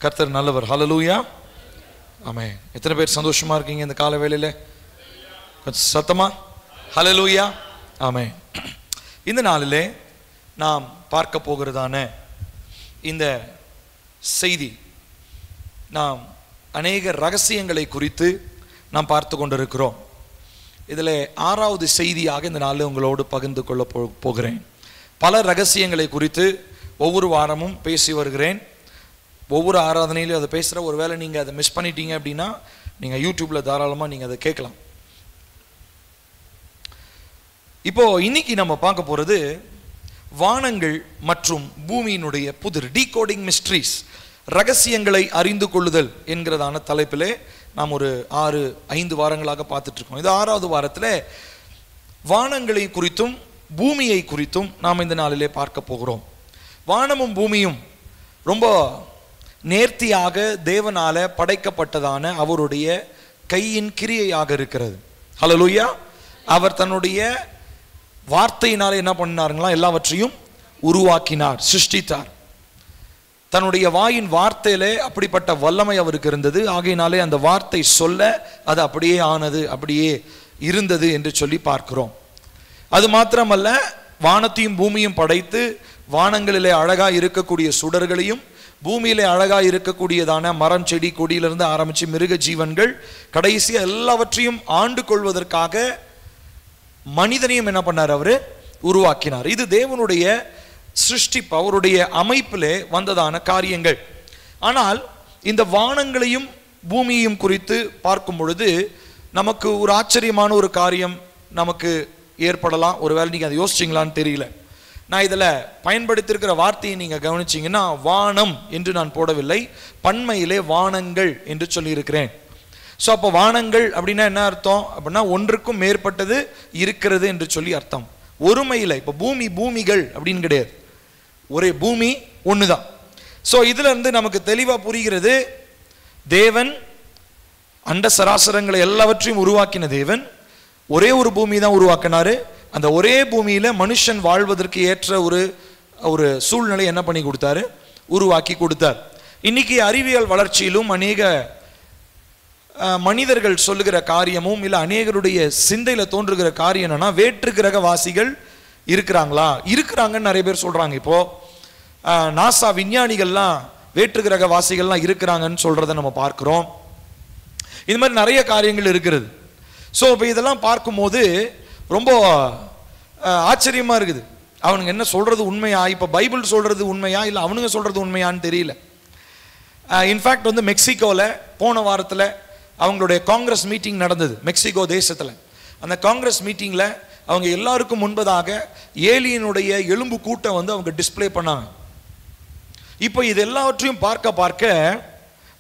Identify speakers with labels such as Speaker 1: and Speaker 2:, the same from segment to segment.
Speaker 1: கர்த்தர் நல்லவர். ஹல்லேலூயா. ஆமென். எத்தனை பேர் சந்தோஷமா இருக்கீங்க இந்த காலை வேளையில? கொஞ்சம் சத்தமா ஹல்லேலூயா. ஆமென். இந்த நாளிலே நாம் பார்க்க போகிறதான இந்த செய்தி, நாம் அநேக ரகசியங்களை குறித்து நாம் பார்த்து கொண்டிருக்கிறோம். இதில் 6வது செய்தியாக இந்த நாளில் உங்களோடு பகிர்ந்து கொள்ள போகிறேன். பல ரகசியங்களை குறித்து ஒவ்வொரு வாரமும் பேசி வருகிறேன். ஒவ்வொரு ஆராதனையிலும் அதை பேசுகிற, ஒருவேளை நீங்கள் அதை மிஸ் பண்ணிட்டீங்க அப்படின்னா நீங்கள் யூடியூப்பில் தாராளமாக நீங்கள் அதை கேட்கலாம். இப்போது இன்னைக்கு நம்ம பார்க்க போகிறது வானங்கள் மற்றும் பூமியினுடைய புதிர், டீகோடிங் மிஸ்ட்ரீஸ், ரகசியங்களை அறிந்து கொள்ளுதல் என்கிறதான தலைப்பிலே நாம் ஒரு 5 வாரங்களாக பார்த்துட்ருக்கோம். இது 6வது வாரத்தில் வானங்களை குறித்தும் பூமியை குறித்தும் நாம் இந்த நாளிலே பார்க்க போகிறோம். வானமும் பூமியும் ரொம்ப நேர்த்தியாக தேவனால படைக்கப்பட்டதான அவருடைய கையின் கிரியையாக இருக்கிறது. ஹல்லேலூயா. அவர் தன்னுடைய வார்த்தையினால என்ன பண்ணாருங்களா? எல்லாவற்றையும் உருவாக்கினார், சிருஷ்டித்தார். தன்னுடைய வாயின் வார்த்தையிலே அப்படிப்பட்ட வல்லமை அவருக்கு இருந்தது. ஆகையினாலே அந்த வார்த்தை சொல்ல அது அப்படியே ஆனது, அப்படியே இருந்தது என்று சொல்லி பார்க்கிறோம். அது மாத்திரமல்ல, வானத்தையும் பூமியும் படைத்து வானங்களிலே அழகா இருக்கக்கூடிய சுடர்களையும் பூமியிலே அழகா இருக்கக்கூடியதான மரம் செடி கொடியிலிருந்து ஆரம்பிச்சு மிருக ஜீவன்கள் கடைசியா எல்லாவற்றையும் ஆண்டு கொள்வதற்காக மனிதனையும் என்ன பண்ணார்? அவரு உருவாக்கினார். இது தேவனுடைய சிருஷ்டிப்பு, அவருடைய அமைப்பிலே வந்ததான காரியங்கள். ஆனால் இந்த வானங்களையும் பூமியையும் குறித்து பார்க்கும் பொழுது நமக்கு ஒரு ஆச்சரியமான ஒரு காரியம் நமக்கு ஏற்படலாம். ஒருவேளை நீங்கள் அதை யோசிச்சிங்களான்னு தெரியல. நான் இதில் பயன்படுத்தியிருக்கிற வார்த்தையை நீங்கள் கவனிச்சிங்கன்னா, வானம் என்று நான் போடவில்லை, பன்மையிலே வானங்கள் என்று சொல்லியிருக்கிறேன். ஸோ அப்போ வானங்கள் அப்படின்னா என்ன அர்த்தம் அப்படின்னா, ஒன்றுக்கும் மேற்பட்டது இருக்கிறது என்று சொல்லி அர்த்தம். ஒருமையில் இப்போ பூமி பூமிகள் அப்படின்னு கிடையாது, ஒரே பூமி ஒன்று தான். ஸோ இதுல இருந்து நமக்கு தெளிவாக புரிகிறது, தேவன் அண்ட சராசரங்களை எல்லாவற்றையும் உருவாக்கின தேவன் ஒரே ஒரு பூமி தான் உருவாக்கினாரு. அந்த ஒரே பூமியில மனுஷன் வாழ்வதற்கு ஏற்ற ஒரு சூழ்நிலை என்ன பண்ணி கொடுத்தாரு? உருவாக்கி கொடுத்தார். இன்னைக்கு அறிவியல் வளர்ச்சியிலும் அநேக மனிதர்கள் சொல்லுகிற காரியமும் இல்லை அநேகருடைய சிந்தையில தோன்றுகிற காரியம் என்னன்னா, வேற்று கிரக வாசிகள் இருக்கிறாங்களா? இருக்கிறாங்கன்னு நிறைய பேர் சொல்றாங்க. இப்போ நாசா விஞ்ஞானிகள்லாம் வேற்று கிரக வாசிகள்லாம் இருக்கிறாங்கன்னு சொல்றதை நம்ம பார்க்கிறோம். இது மாதிரி நிறைய காரியங்கள் இருக்கிறது. ஸோ இப்போ இதெல்லாம் பார்க்கும்போது ரொம்ப ஆச்சரியமா இருக்குது. அவனுங்க என்ன சொல்றது உண்மையா? இப்போ பைபிள் சொல்றது உண்மையா இல்லை அவனுங்க சொல்றது உண்மையான்னு தெரியல. இன்ஃபேக்ட் வந்து மெக்சிகோவில் போன வாரத்தில் அவங்களுடைய காங்கிரஸ் மீட்டிங் நடந்தது, மெக்சிகோ தேசத்தில். அந்த காங்கிரஸ் மீட்டிங்கில் அவங்க எல்லாருக்கும் முன்பதாக ஏலியனுடைய எலும்பு கூட்டை வந்து அவங்க டிஸ்பிளே பண்ணாங்க. இப்போ இது எல்லாவற்றையும் பார்க்க பார்க்க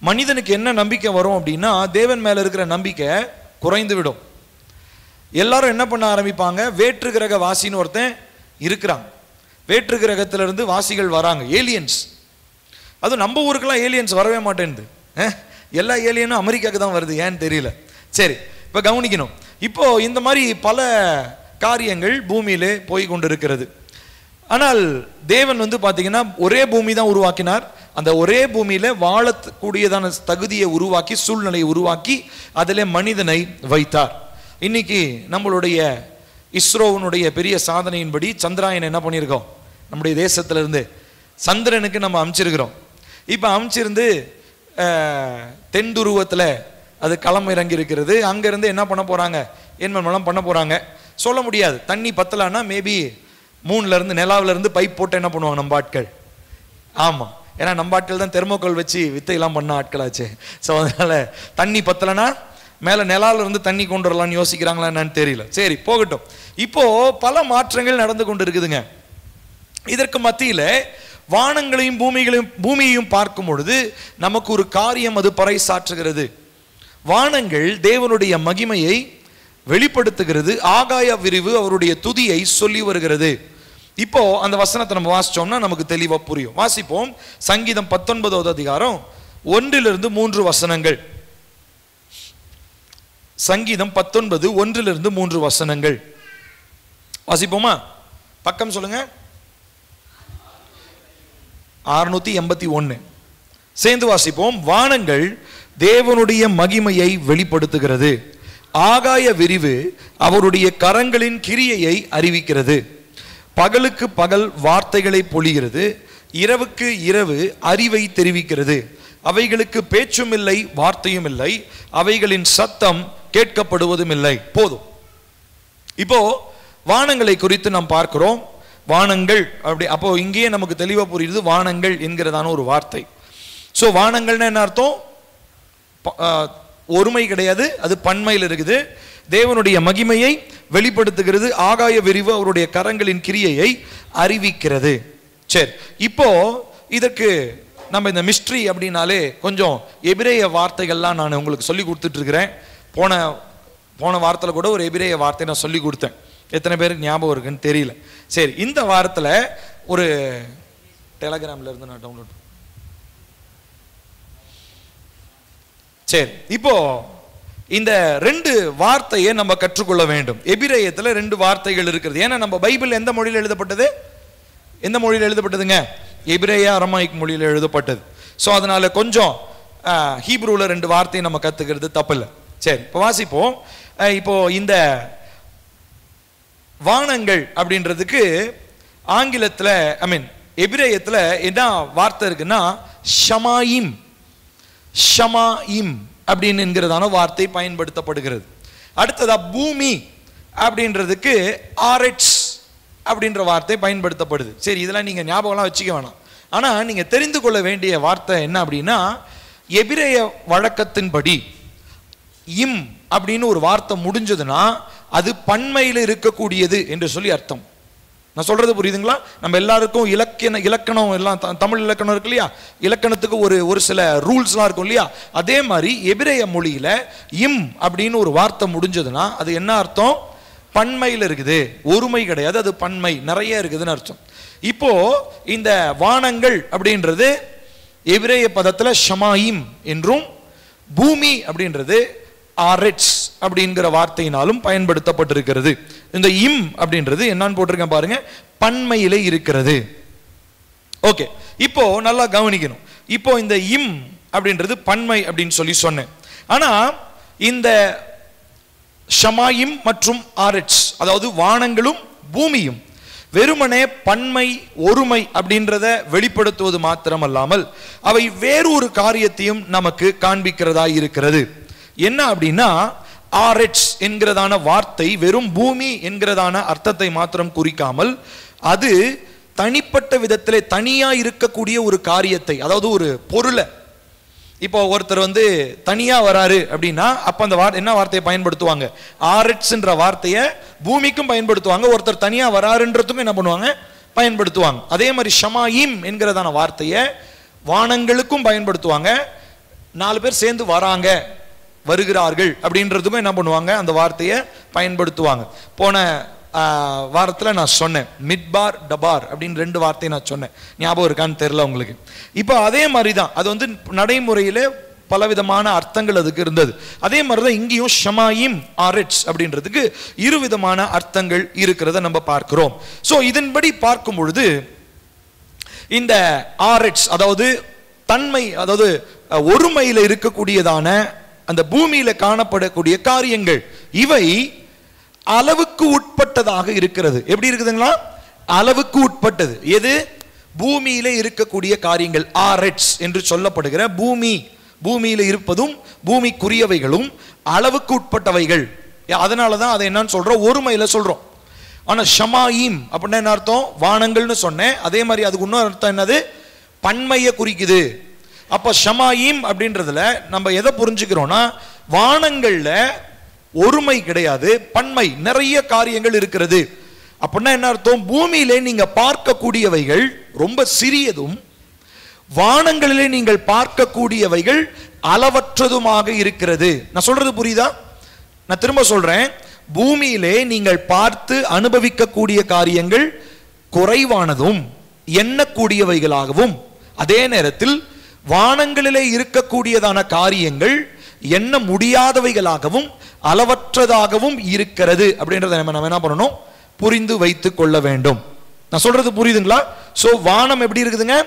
Speaker 1: மனிதனுக்கு என்ன நம்பிக்கை வரும் அப்படின்னா, தேவன் மேல இருக்கிற நம்பிக்கை குறைந்து விடும். எல்லாரும் என்ன பண்ண ஆரம்பிப்பாங்க? வேற்று கிரக வாசின்னு ஒருத்தன் இருக்கிறான், வேற்று கிரகத்திலிருந்து வாசிகள் வராங்க, ஏலியன்ஸ். அதுவும் நம்ம ஊருக்கெல்லாம் ஏலியன்ஸ் வரவே மாட்டேன்து. எல்லா ஏலியனும் அமெரிக்காவுக்கு தான் வருது, ஏன்னு தெரியல. சரி, இப்போ கவனிக்கணும். இப்போ இந்த மாதிரி பல காரியங்கள் பூமியிலே போய் கொண்டிருக்கிறது. ஆனால் தேவன் வந்து பார்த்தீங்கன்னா ஒரே பூமி தான் உருவாக்கினார். அந்த ஒரே பூமியில வாழக்கூடியதான தகுதியை உருவாக்கி, சூழ்நிலையை உருவாக்கி அதிலே மனிதனை வைத்தார். இன்னைக்கு நம்மளுடைய இஸ்ரோனுடைய பெரிய சாதனையின்படி சந்திராயன் என்ன பண்ணியிருக்கோம்? நம்முடைய தேசத்திலிருந்து சந்திரனுக்கு நம்ம அமைச்சிருக்கிறோம். இப்போ அமைச்சிருந்து தென் துருவத்தில் அது களம் இறங்கி இருக்கிறது. அங்கேருந்து என்ன பண்ண போகிறாங்க? என்னென்னலாம் பண்ண போகிறாங்க சொல்ல முடியாது. தண்ணி பத்தலான்னா மேபி மூணுலேருந்து நிலாவிலேருந்து பைப் போட்டு என்ன பண்ணுவாங்க நம்ம ஆட்கள். ஆமாம், ஏன்னா நம்ம ஆட்கள் தான் தெர்மோக்கோல் வச்சு வித்தையெல்லாம் பண்ண ஆட்களாச்சு. ஸோ அதனால் தண்ணி பத்தலைன்னா மேலே நிலாவிலிருந்து தண்ணி கொண்டு வரலான்னு யோசிக்கிறாங்களா என்னன்னு தெரியல. சரி, போகட்டும். இப்போது பல மாற்றங்கள் நடந்து கொண்டு இருக்குதுங்க. இதற்கு மத்தியில் வானங்களையும் பூமியையும் பார்க்கும் பொழுது நமக்கு ஒரு காரியம் அது பறைசாற்றுகிறது. வானங்கள் தேவனுடைய மகிமையை வெளிப்படுத்துகிறது, ஆகாய விரிவு அவருடைய துதியை சொல்லி வருகிறது. இப்போ அந்த வசனத்தை நம்ம வாசிச்சோம்னா நமக்கு தெளிவா புரியும். வாசிப்போம். சங்கீதம் 19வது அதிகாரம் 1-3 வசனங்கள். சங்கீதம் 19 1-3 வசனங்கள் வாசிப்போமா? பக்கம் சொல்லுங்க. 681. சேர்ந்து வாசிப்போம். வானங்கள் தேவனுடைய மகிமையை வெளிப்படுத்துகிறது, ஆகாய விரிவு அவருடைய கரங்களின் கிரியையை அறிவிக்கிறது. பகலுக்கு பகல் வார்த்தைகளை பொழிகிறது, இரவுக்கு இரவு அறிவை தெரிவிக்கிறது. அவைகளுக்கு பேச்சும் இல்லை, வார்த்தையும் இல்லை, அவைகளின் சத்தம் கேட்கப்படுவதும் இல்லை. போதும். இப்போ வானங்களை குறித்து நாம் பார்க்கிறோம். வானங்கள் அப்படி, அப்போ இங்கேயே நமக்கு தெளிவாக புரியுது வானங்கள் என்கிறதான ஒரு வார்த்தை. ஸோ வானங்கள்னா என்ன அர்த்தம்? ஒருமை கிடையாது, அது பன்மையில் இருக்குது. தேவனுடைய மகிமையை வெளிப்படுத்துகிறது, ஆகாய விரிவு அவருடைய கரங்களின் கிரியையை அறிவிக்கிறது. சரி, இப்போ இதற்கு நம்ம இந்த மிஸ்ட்ரி அப்படின்னாலே கொஞ்சம் எபிரேய வார்த்தைகள்லாம் நான் உங்களுக்கு சொல்லி கொடுத்துட்டு இருக்கிறேன். போன வாரத்தில் கூட ஒரு எபிரேய வார்த்தை நான் சொல்லி கொடுத்தேன். எத்தனை பேருக்கு ஞாபகம் இருக்குன்னு தெரியல. சரி, இந்த வாரத்தில் ஒரு டெலகிராம்ல இருந்து நான் டவுன்லோட். சரி, இப்போ இந்த 2 வார்த்தையை நம்ம கற்றுக்கொள்ள வேண்டும். எபிரேயத்தில் 2 வார்த்தைகள் இருக்கிறது. ஏன்னா நம்ம பைபிள் எந்த மொழியில் எழுதப்பட்டது? எந்த மொழியில் எழுதப்பட்டதுங்க? எபிரேய அரமாயிக் மொழியில் எழுதப்பட்டது. ஸோ அதனால கொஞ்சம் ஹீப்ரூவில் 2 வார்த்தையை நம்ம கற்றுக்கிறது தப்பில்லை. சரி, இப்போ வாசிப்போம். இப்போ இந்த வானங்கள் அப்படின்றதுக்கு ஆங்கிலத்தில் எபிரேயத்தில் என்ன வார்த்தை இருக்குன்னா ஷமாயிம். ஷமாயிம் அப்படின்னுங்கிறதான வார்த்தை பயன்படுத்தப்படுகிறது. அடுத்ததா பூமி அப்படின்றதுக்கு ஆரெட்ஸ் அப்படின்ற வார்த்தை பயன்படுத்தப்படுது. சரி, இதெல்லாம் நீங்க ஞாபகம்லாம் வச்சுக்க வேணாம். ஆனா நீங்க தெரிந்து கொள்ள வேண்டிய வார்த்தை என்ன அப்படின்னா, எபிரேய வழக்கத்தின்படி இம் அப்படின்னு ஒரு வார்த்தை முடிஞ்சதுன்னா அது பன்மையில் இருக்கக்கூடியது என்று சொல்லி அர்த்தம். நான் சொல்றது புரியுதுங்களா? நம்ம எல்லாருக்கும் இலக்கணம் எல்லாம் தமிழ் இலக்கணம் இருக்கு இல்லையா, இலக்கணத்துக்கு ஒரு சில ரூல்ஸ்லாம் இருக்கும் இல்லையா, அதே மாதிரி எபிரேய மொழியில இம் அப்படின்னு ஒரு வார்த்தை முடிஞ்சதுன்னா அது என்ன அர்த்தம்? பன்மையில் இருக்குது, ஒருமை கிடையாது, அது பன்மை, நிறைய இருக்குதுன்னு அர்த்தம். இப்போ இந்த வானங்கள் அப்படின்றது எபிரேய பதத்துல ஷமாயிம் என்றும், பூமி அப்படின்றது ஆரெட்ஸ் அப்படிங்கிற வார்த்தையினாலும் பயன்படுத்தப்பட்டிருக்கிறது. இந்த இம் அப்படின்றது என்னன்னு போட்டிருக்கேன் பாருங்க, பன்மையிலே இருக்கிறது. ஓகே, இப்போ நல்லா கவனிக்கணும். இப்போ இந்த இம் அப்படின்றது பன்மை அப்படின்னு சொல்லி சொன்னேன். ஆனா இந்த ஷமாயிம் மற்றும் ஆரெட்ஸ், அதாவது வானங்களும் பூமியும் வெறுமனே பன்மை ஒருமை அப்படின்றத வெளிப்படுத்துவது மாத்திரமல்லாமல் அவை வேறொரு காரியத்தையும் நமக்கு காண்பிக்கிறதா இருக்கிறது. என்ன அப்படின்னா, ஆரெட்ஸ் என்கிறதான வார்த்தை வெறும் பூமி என்கிறதான அர்த்தத்தை மாத்திரம் குறிக்காமல் அது தனிப்பட்ட விதத்திலே தனியா இருக்கக்கூடிய ஒரு காரியத்தை, அதாவது ஒரு பொருளை, இப்போ ஒருத்தர் தனியா வராரு அப்படின்னா அப்ப அந்த என்ன வார்த்தையை பயன்படுத்துவாங்க? ஆரெட்ஸ்ன்ற வார்த்தையை பூமிக்கும் பயன்படுத்துவாங்க, ஒருத்தர் தனியா வராருன்றதுக்கும் என்ன பண்ணுவாங்க? பயன்படுத்துவாங்க. அதே மாதிரி ஷமாயிம் என்கிறதான வார்த்தையை வானங்களுக்கும் பயன்படுத்துவாங்க, 4 பேர் சேர்ந்து வராங்க, வருகிறார்கள் அப்படின்றதுக்கும் என்ன பண்ணுவாங்க? அந்த வார்த்தையை பயன்படுத்துவாங்க. போன வாரத்தில் நான் சொன்னேன், மிட்பார் டபார் அப்படின்னு 2 வார்த்தையை நான் சொன்னேன். ஞாபகம் இருக்கான்னு தெரியல உங்களுக்கு. இப்போ அதே மாதிரி தான் அது நடைமுறையில பலவிதமான அர்த்தங்கள் அதுக்கு இருந்தது. அதே மாதிரி தான் இங்கேயும் ஷமாயிம் ஆரெட்ஸ் அப்படின்றதுக்கு 2 விதமான அர்த்தங்கள் இருக்கிறத நம்ம பார்க்கிறோம். ஸோ இதன்படி பார்க்கும் பொழுது இந்த ஆரெட்ஸ், அதாவது தன்மை, அதாவது ஒருமையில் இருக்கக்கூடியதான அந்த பூமியில காணப்படக்கூடிய காரியங்கள், இவை அளவுக்கு உட்பட்டதாக இருக்கிறது. எப்படி இருக்குதுங்களா? அளவுக்கு உட்பட்டது. எது? பூமியில இருக்கக்கூடிய காரியங்கள் ஆரெட்ஸ் என்று சொல்லப்படுகிற பூமியில இருப்பதும் பூமிக்குரியவைகளும் அளவுக்கு உட்பட்டவைகள். அதனாலதான் அதை என்னன்னு சொல்றோம்? ஒருமையில சொல்றோம். ஆனா ஷமாயிம் அப்படின்னா என்ன அர்த்தம்? வானங்கள்னு சொன்னேன். அதே மாதிரி அதுக்கு இன்னொரு அர்த்தம் என்னது? பன்மையை குறிக்குது. அப்ப ஷமாயிம் அப்படின்றதுல நம்ம எதை புரிஞ்சுக்கிறோம்னா, வானங்கள்ல ஒருமை கிடையாது, பன்மை, நிறைய காரியங்கள் இருக்கிறது. அப்படின்னா என்ன அர்த்தம்? பூமியிலே நீங்க பார்க்கக்கூடியவைகள் ரொம்ப சிறியதும், வானங்களிலே நீங்கள் பார்க்கக்கூடியவைகள் அளவற்றதுமாக இருக்கிறது. நான் சொல்றது புரியுதா? நான் திரும்ப சொல்றேன், பூமியிலே நீங்கள் பார்த்து அனுபவிக்கக்கூடிய காரியங்கள் குறைவானதும் எண்ணக்கூடியவைகளாகவும், அதே நேரத்தில் வானங்களிலே இருக்கக்கூடியதான காரியங்கள் எண்ண முடியாதவைகளாகவும் அளவற்றதாகவும் இருக்கிறது அப்படின்றத நம்ம என்ன பண்ணணும்? புரிந்து வைத்துக் கொள்ள வேண்டும். நான் சொல்றது புரியுதுங்களா? சோ வானம் எப்படி இருக்குதுங்க?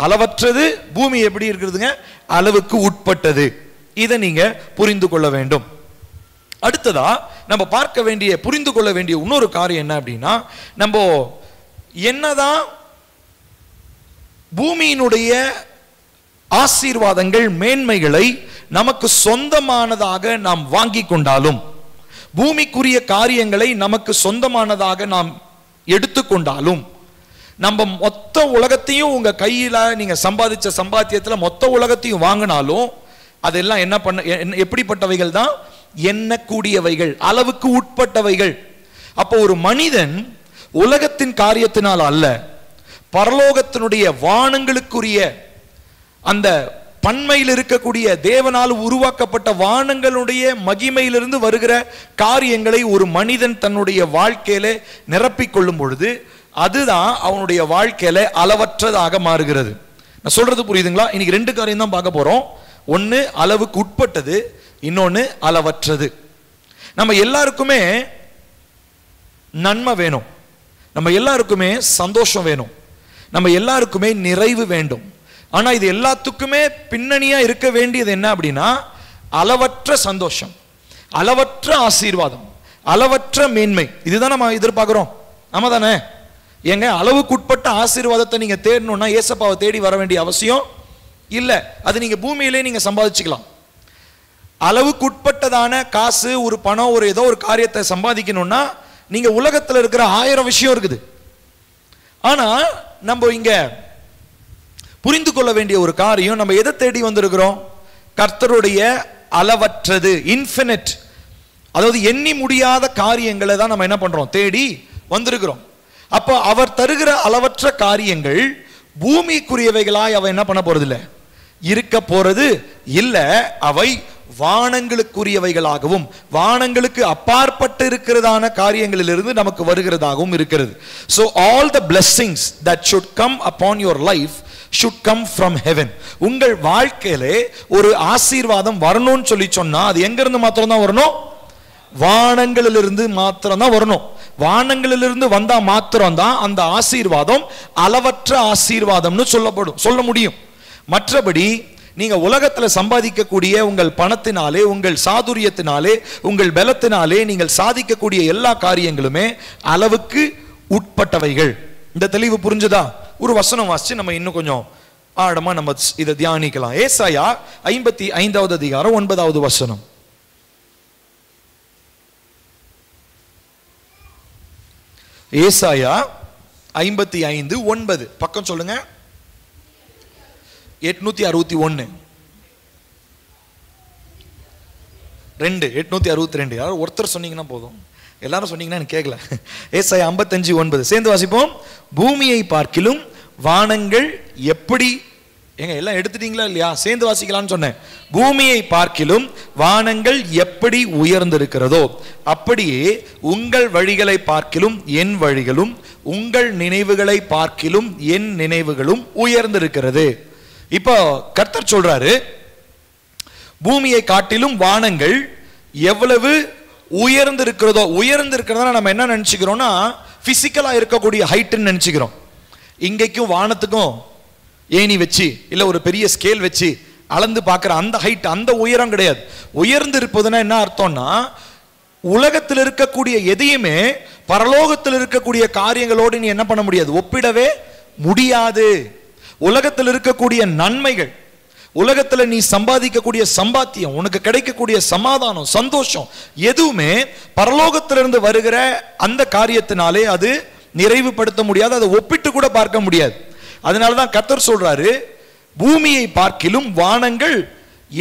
Speaker 1: அளவற்றது, பூமி எப்படி இருக்கிறதுங்க? அளவுக்கு உட்பட்டது. இதை நீங்க புரிந்து கொள்ள வேண்டும். அடுத்ததா நம்ம பார்க்க வேண்டிய, புரிந்து கொள்ள வேண்டிய இன்னொரு காரியம் என்ன அப்படின்னா, நம்ம என்னதான் பூமியினுடைய ஆசீர்வாதங்கள், மேன்மைகளை நமக்கு சொந்தமானதாக நாம் வாங்கி கொண்டாலும், பூமிக்குரிய காரியங்களை நமக்கு சொந்தமானதாக நாம் எடுத்துக்கொண்டாலும், நம்ம மொத்த உலகத்தையும் உங்க கையில நீங்க சம்பாதிச்ச சம்பாத்தியத்துல மொத்த உலகத்தையும் வாங்கினாலும் அதெல்லாம் என்ன பண்ண, எப்படிப்பட்டவைகள் தான்? எண்ணக்கூடியவைகள், அளவுக்கு உட்பட்டவைகள். அப்போ ஒரு மனிதன் உலகத்தின் காரியத்தினால் அல்ல, பரலோகத்தினுடைய வானங்களுக்குரிய அந்த பன்மையில் இருக்கக்கூடிய தேவனால் உருவாக்கப்பட்ட வானங்களுடைய மகிமையிலிருந்து வருகிற காரியங்களை ஒரு மனிதன் தன்னுடைய வாழ்க்கையில நிரப்பிக் கொள்ளும் பொழுது அதுதான் அவனுடைய வாழ்க்கையில அளவற்றதாக மாறுகிறது. நான் சொல்றது புரியுதுங்களா? இன்னைக்கு ரெண்டு காரியம் தான் பார்க்க போறோம். ஒன்னு அளவுக்கு உட்பட்டது, இன்னொன்னு அளவற்றது. நம்ம எல்லாருக்குமே நன்மை வேணும், நம்ம எல்லாருக்குமே சந்தோஷம் வேணும், நம்ம எல்லாருக்குமே நிறைவு வேண்டும். ஆனா இது எல்லாத்துக்குமே பின்னணியா இருக்க வேண்டியது என்ன அப்படின்னா, அளவற்ற சந்தோஷம், அளவற்ற ஆசீர்வாதம், அளவற்ற மேன்மை. இதுதான் நம்ம எதிர்பார்க்கிறோம். ஆமா தானே? ஏங்க, அளவுக்குட்பட்ட ஆசீர்வாதத்தை நீங்க தேடணும்னா ஏசப்பாவை தேடி வர வேண்டிய அவசியம் இல்ல. அது நீங்க பூமியிலே நீங்க சம்பாதிச்சுக்கலாம். அளவுக்குட்பட்டதான காசு, ஒரு பணம், ஒரு ஏதோ ஒரு காரியத்தை சம்பாதிக்கணும்னா நீங்க உலகத்துல இருக்கிற 1000 விஷயம் இருக்குது. ஆனா நம்ம இங்க புரிந்து கொள்ள வேண்டிய ஒரு காரியம், நம்ம எதை தேடி வந்திருக்கிறோம்? கர்த்தருடைய அளவற்றது, இன்ஃபினிட், அதாவது எண்ணி முடியாத காரியங்களை தான் நம்ம என்ன பண்றோம்? தேடி வந்திருக்கிறோம். அப்போ அவர் தருகிற அளவற்ற காரியங்கள் பூமிக்குரியவைகளாய் அவ என்ன பண்ண போறது இல்லை, இருக்க போறது இல்ல. அவை வானங்களுக்குரியவைகளாகவும் வானங்களுக்கு அப்பாற்பட்டு இருக்கிறதான காரியங்களிலிருந்து நமக்கு வருகிறதாகவும் இருக்கிறது. So all the blessings that should come upon your life should come from heaven. உங்கள் வாழ்க்கையிலே ஒரு ஆசீர்வாதம் வரணும்னு சொல்லி சொன்னா அது எங்க இருந்து மாத்திரம் தான் வரணும்? வானங்களிலிருந்து மாத்திரம் தான் வரணும். வானங்களிலிருந்து வந்தா மாத்திரம் தான் அந்த ஆசீர்வாதம் அளவற்ற ஆசீர்வாதம்னு சொல்ல முடியும். மற்றபடி நீங்க உலகத்துல சம்பாதிக்கக்கூடிய உங்கள் பணத்தினாலே, உங்கள் சாதுரியத்தினாலே, உங்கள் பலத்தினாலே நீங்கள் சாதிக்கக்கூடிய எல்லா காரியங்களுமே அளவுக்கு உட்பட்டவைகள். இந்த தெளிவு புரிஞ்சுதா? ஒரு வசனம் வாசிச்சு நம்ம இன்னும் கொஞ்சம் ஆழமா நம்ம இதை தியானிக்கலாம். ஏசாயா 55வது அதிகாரம் 9வது வசனம். ஏசாயா 55:9 பக்கம் சொல்லுங்க. 861 862. யாரும் ஒருத்தர் சொன்னீங்கன்னா போதும், எல்லாரும் சொன்னீங்கன்னா எனக்கு கேட்கல. ஏசாயா 55:9 சேர்ந்து வாசிப்போம். பூமியை பார்க்கிலும் வானங்கள் எப்படி, எங்க எல்லாம் எடுத்துட்டீங்களா இல்லையா? சேர்ந்து வாசிக்கலாம்னு சொன்னேன். பூமியை பார்க்கிலும் வானங்கள் எப்படி உயர்ந்திருக்கிறதோ அப்படியே உங்கள் வழிகளை பார்க்கிலும் என் வழிகளும், உங்கள் நினைவுகளை பார்க்கிலும் என் நினைவுகளும் உயர்ந்திருக்கிறது. இப்போ கர்த்தர் சொல்றாரு, பூமியை காட்டிலும் வானங்கள் எவ்வளவு உயர்ந்திருக்கிறதோ. உயர்ந்திருக்கிறதா நம்ம என்ன நினைச்சுக்கிறோம்னா, பிசிக்கலா இருக்கக்கூடிய ஹைட்னு நினைச்சுக்கிறோம். இங்கேக்கும் வானத்துக்கும் ஏணி வச்சு இல்ல ஒரு பெரிய ஸ்கேல் வச்சு அளந்து பார்க்கிற அந்த ஹைட், அந்த உயரம் கிடையாது. உயர்ந்து இருப்பதுன்னா என்ன அர்த்தம்னா, உலகத்தில் இருக்கக்கூடிய எதையுமே பரலோகத்தில் இருக்கக்கூடிய காரியங்களோடு நீ என்ன பண்ண முடியாது, ஒப்பிடவே முடியாது. உலகத்தில் இருக்கக்கூடிய நன்மைகள், உலகத்தில் நீ சம்பாதிக்கக்கூடிய சம்பாத்தியம், உனக்கு கிடைக்கக்கூடிய சமாதானம், சந்தோஷம் எதுவுமே பரலோகத்திலிருந்து வருகிற அந்த காரியத்தினாலே அது நிறைவுபடுத்த முடியாது, அதை ஒப்பிட்டு கூட பார்க்க முடியாது. அதனாலதான் கர்த்தர் சொல்றாரு, பூமியை பார்க்கிலும் வானங்கள்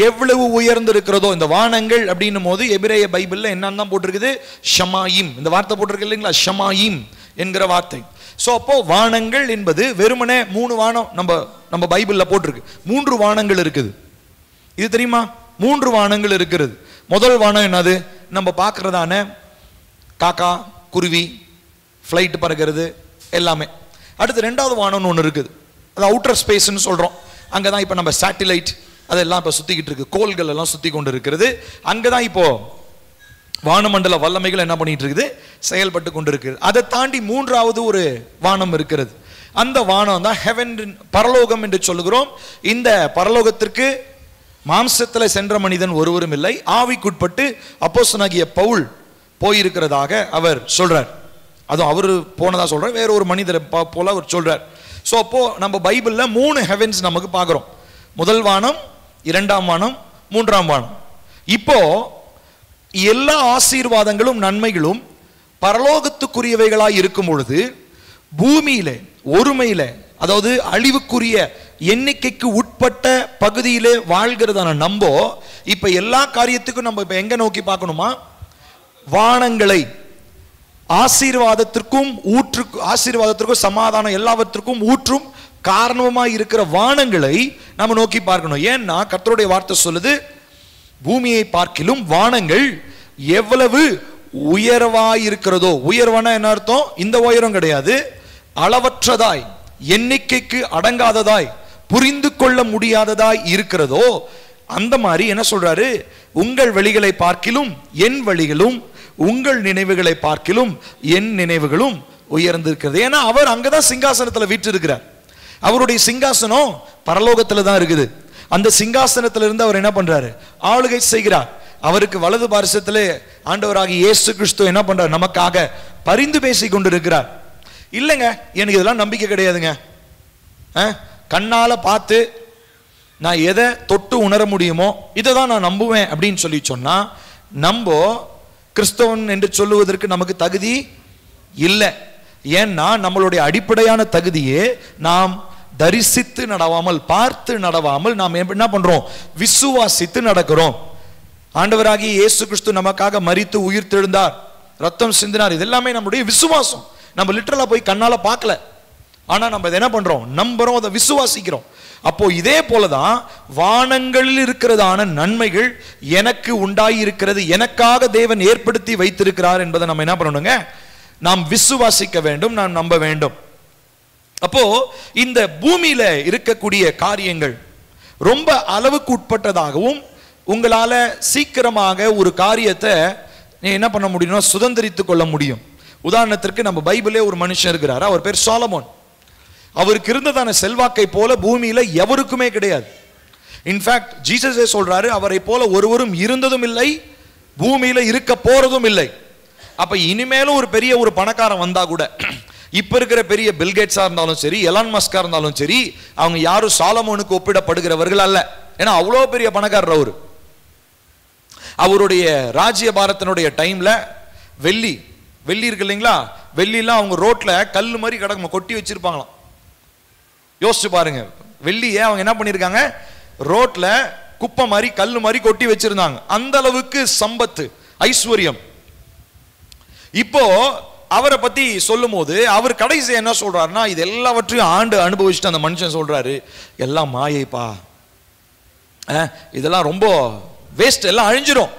Speaker 1: எவ்வளவு உயர்ந்திருக்கிறதோ. இந்த வானங்கள் அப்படின்னும் போது எபிரேய பைபிள்ல என்னன்னு போட்டிருக்குது, ஷமாயிம். இந்த வார்த்தை போட்டிருக்கு இல்லைங்களா, ஷமாயிம் என்கிற வார்த்தை. சோ அப்போ வானங்கள் என்பது வெறுமனே 3 வானம் நம்ம பைபிள்ல போட்டிருக்கு. 3 வானங்கள் இருக்குது. இது தெரியுமா? 3 வானங்கள் இருக்கிறது. முதல் வானம் என்னது? நம்ம பார்க்கறதான காக்கா, குருவி, ஃப்ளைட் பறக்கிறது எல்லாமே. அடுத்து 2வது வானம்னு ஒன்று இருக்குது, அது அவுட்டர் ஸ்பேஸ்ன்னு சொல்றோம். அங்கதான் இப்ப நம்ம சேட்டிலைட் அதெல்லாம் இப்ப சுத்திக்கிட்டு இருக்கு, கோள்கள் எல்லாம் சுத்தி கொண்டு இருக்கிறது. அங்கதான் இப்போ வானமண்டல வல்லமைகள் என்ன பண்ணிட்டு இருக்குது, செயல்பட்டு கொண்டு இருக்குது. அதை தாண்டி 3வது ஒரு வானம் இருக்கிறது. அந்த வானம் தான் ஹெவன், பரலோகம் என்று சொல்லுகிறோம். இந்த பரலோகத்திற்கு மாம்சத்தில் சென்ற மனிதன் ஒருவரும் இல்லை, ஆவிக்குட்பட்டு அப்போஸ்தலனாகிய பவுல் போயிருக்கிறதாக அவர் சொல்றார். அதுவும் அவர் போனதா சொல்றார், வேற ஒரு மனிதரை போல அவர் சொல்றார். ஸோ அப்போ நம்ம பைபிள்ல 3 ஹெவன்ஸ் நமக்கு பார்க்குறோம். முதல் வானம், இரண்டாம் வானம், மூன்றாம் வானம். இப்போ எல்லா ஆசீர்வாதங்களும் நன்மைகளும் பரலோகத்துக்குரியவைகளாய் இருக்கும் பொழுது பூமியில ஒருமையில, அதாவது அழிவுக்குரிய எண்ணிக்கைக்கு உட்பட்ட பகுதியிலே வாழ்கிறதான நம்போ இப்ப எல்லா காரியத்துக்கும் நம்ம இப்ப எங்க நோக்கி பார்க்கணுமா? வானங்களை, ஆசீர்வாதத்திற்கும் ஆசீர்வாதத்திற்கும் சமாதானம் எல்லாவற்றிற்கும் ஊற்றும் காரணமாய் இருக்கிற வானங்களை நம்ம நோக்கி பார்க்கணும். ஏன்னா கர்த்தருடைய வார்த்தை சொல்லுது, பூமியை பார்க்கிலும் வானங்கள் எவ்வளவு உயர்வாய் இருக்கிறதோ. உயர்வான என்ன அர்த்தம்? இந்த உயரம் கிடையாது, அளவற்றதாய், எண்ணிக்கைக்கு அடங்காததாய், புரிந்து கொள்ள முடியாததாய் இருக்கிறதோ அந்த மாதிரி என்ன சொல்றாரு? உங்கள் வழிகளை பார்க்கிலும் என் வழிகளும், உங்கள் நினைவுகளை பார்க்கிலும் என் நினைவுகளும் உயர்ந்திருக்கிறது. ஏன்னா அவர் அங்கதான் சிங்காசனத்துல வீற்றிருக்கிறார். அவருடைய சிங்காசனம் பரலோகத்துல தான் இருக்குது. அந்த சிங்காசனத்துல இருந்து அவர் என்ன பண்றாரு? ஆளுகை செய்கிறார். அவருக்கு வலது பார்சத்திலே ஆண்டவராகிய இயேசு கிறிஸ்து என்ன பண்றார்? நமக்காக பரிந்து பேசி கொண்டிருக்கிறார். இல்லைங்க, எனக்கு இதெல்லாம் நம்பிக்கை கிடையாதுங்க. கண்ணால பார்த்து நான் எதை தொட்டு உணர முடியுமோ இதை தான் நான் நம்புவேன் அப்படின்னு சொல்லி சொன்னா, நம்ப கிறிஸ்தவன் என்று சொல்லுவதற்கு நமக்கு தகுதி இல்லை. ஏன்னா நம்மளுடைய அடிப்படையான தகுதியே நாம் தரிசித்து நடவாமல், பார்த்து நடவாமல் நாம் என்ன பண்றோம்? விசுவாசித்து நடக்கிறோம். ஆண்டவராகிய இயேசு கிறிஸ்து நமக்காக மரித்து உயிர் தெழுந்தார், ரத்தம் சிந்தினார், இதெல்லாமே நம்முடைய விசுவாசம். நம்ம லிட்டரலா போய் கண்ணால பார்க்கல, ஆனா நம்ம என்ன பண்றோம்? நம்புறோம், அதை விசுவாசிக்கிறோம். அப்போ இதே போலதான் வானங்களில் இருக்கிறதான நன்மைகள் எனக்கு உண்டாகி இருக்கிறது, எனக்காக தேவன் ஏற்படுத்தி வைத்திருக்கிறார் என்பதை நம்ம என்ன பண்ணணுங்க? நாம் விசுவாசிக்க வேண்டும், நாம் நம்ப வேண்டும். அப்போ இந்த பூமியில இருக்கக்கூடிய காரியங்கள் ரொம்ப அளவுக்கு உட்பட்டதாகவும், உங்களால சீக்கிரமாக ஒரு காரியத்தை என்ன பண்ண முடியும்னா சுதந்திரித்துக் கொள்ள முடியும். உதாரணத்திற்கு நம்ம பைபிளே ஒரு மனுஷன் இருக்கிறார், அவர் பேர் சாலமோன். அவருக்கு இருந்ததான செல்வாக்கை போல பூமியில எவருக்குமே கிடையாது. இன்ஃபேக்ட் ஜீசஸே சொல்றாரு, அவரை போல ஒருவரும் இருந்ததும் இல்லை, பூமியில இருக்க போறதும் இல்லை. அப்ப இனிமேலும் ஒரு பெரிய ஒரு பணக்காரன் வந்தா கூட, இப்ப இருக்கிற பெரிய பில்கேட்ஸா இருந்தாலும் சரி, எலான் மஸ்கா இருந்தாலும் சரி, அவங்க யாரும் சாலமோனுக்கு ஒப்பிடப்படுகிறவர்கள் அல்ல. ஏன்னா அவ்வளோ பெரிய பணக்காரர் அவரு. அவருடைய ராஜ்ய பாரத்தினுடைய டைம்ல வெள்ளி இருக்கு இல்லைங்களா, வெள்ளிலாம் அவங்க ரோட்ல கல்லு மாதிரி கிடக்கும், கொட்டி வச்சிருப்பாங்களாம். யோசிச்சு பாருங்க, வெள்ளியை அவங்க என்ன பண்ணிருக்காங்க? ரோட்ல குப்பை மாதிரி கல்லு மாதிரி கொட்டி வச்சிருந்தாங்க. அந்த அளவுக்கு சம்பத்து, ஐஸ்வர்யம். இப்போ அவரை பத்தி சொல்லும் போது அவர் கடைசி என்ன சொல்றாருன்னா, இது எல்லாவற்றையும் ஆண்டு அனுபவிச்சுட்டு அந்த மனுஷன் சொல்றாரு, எல்லாம் மாயைப்பா, இதெல்லாம் ரொம்ப வேஸ்ட், எல்லாம் அழிஞ்சிரும்.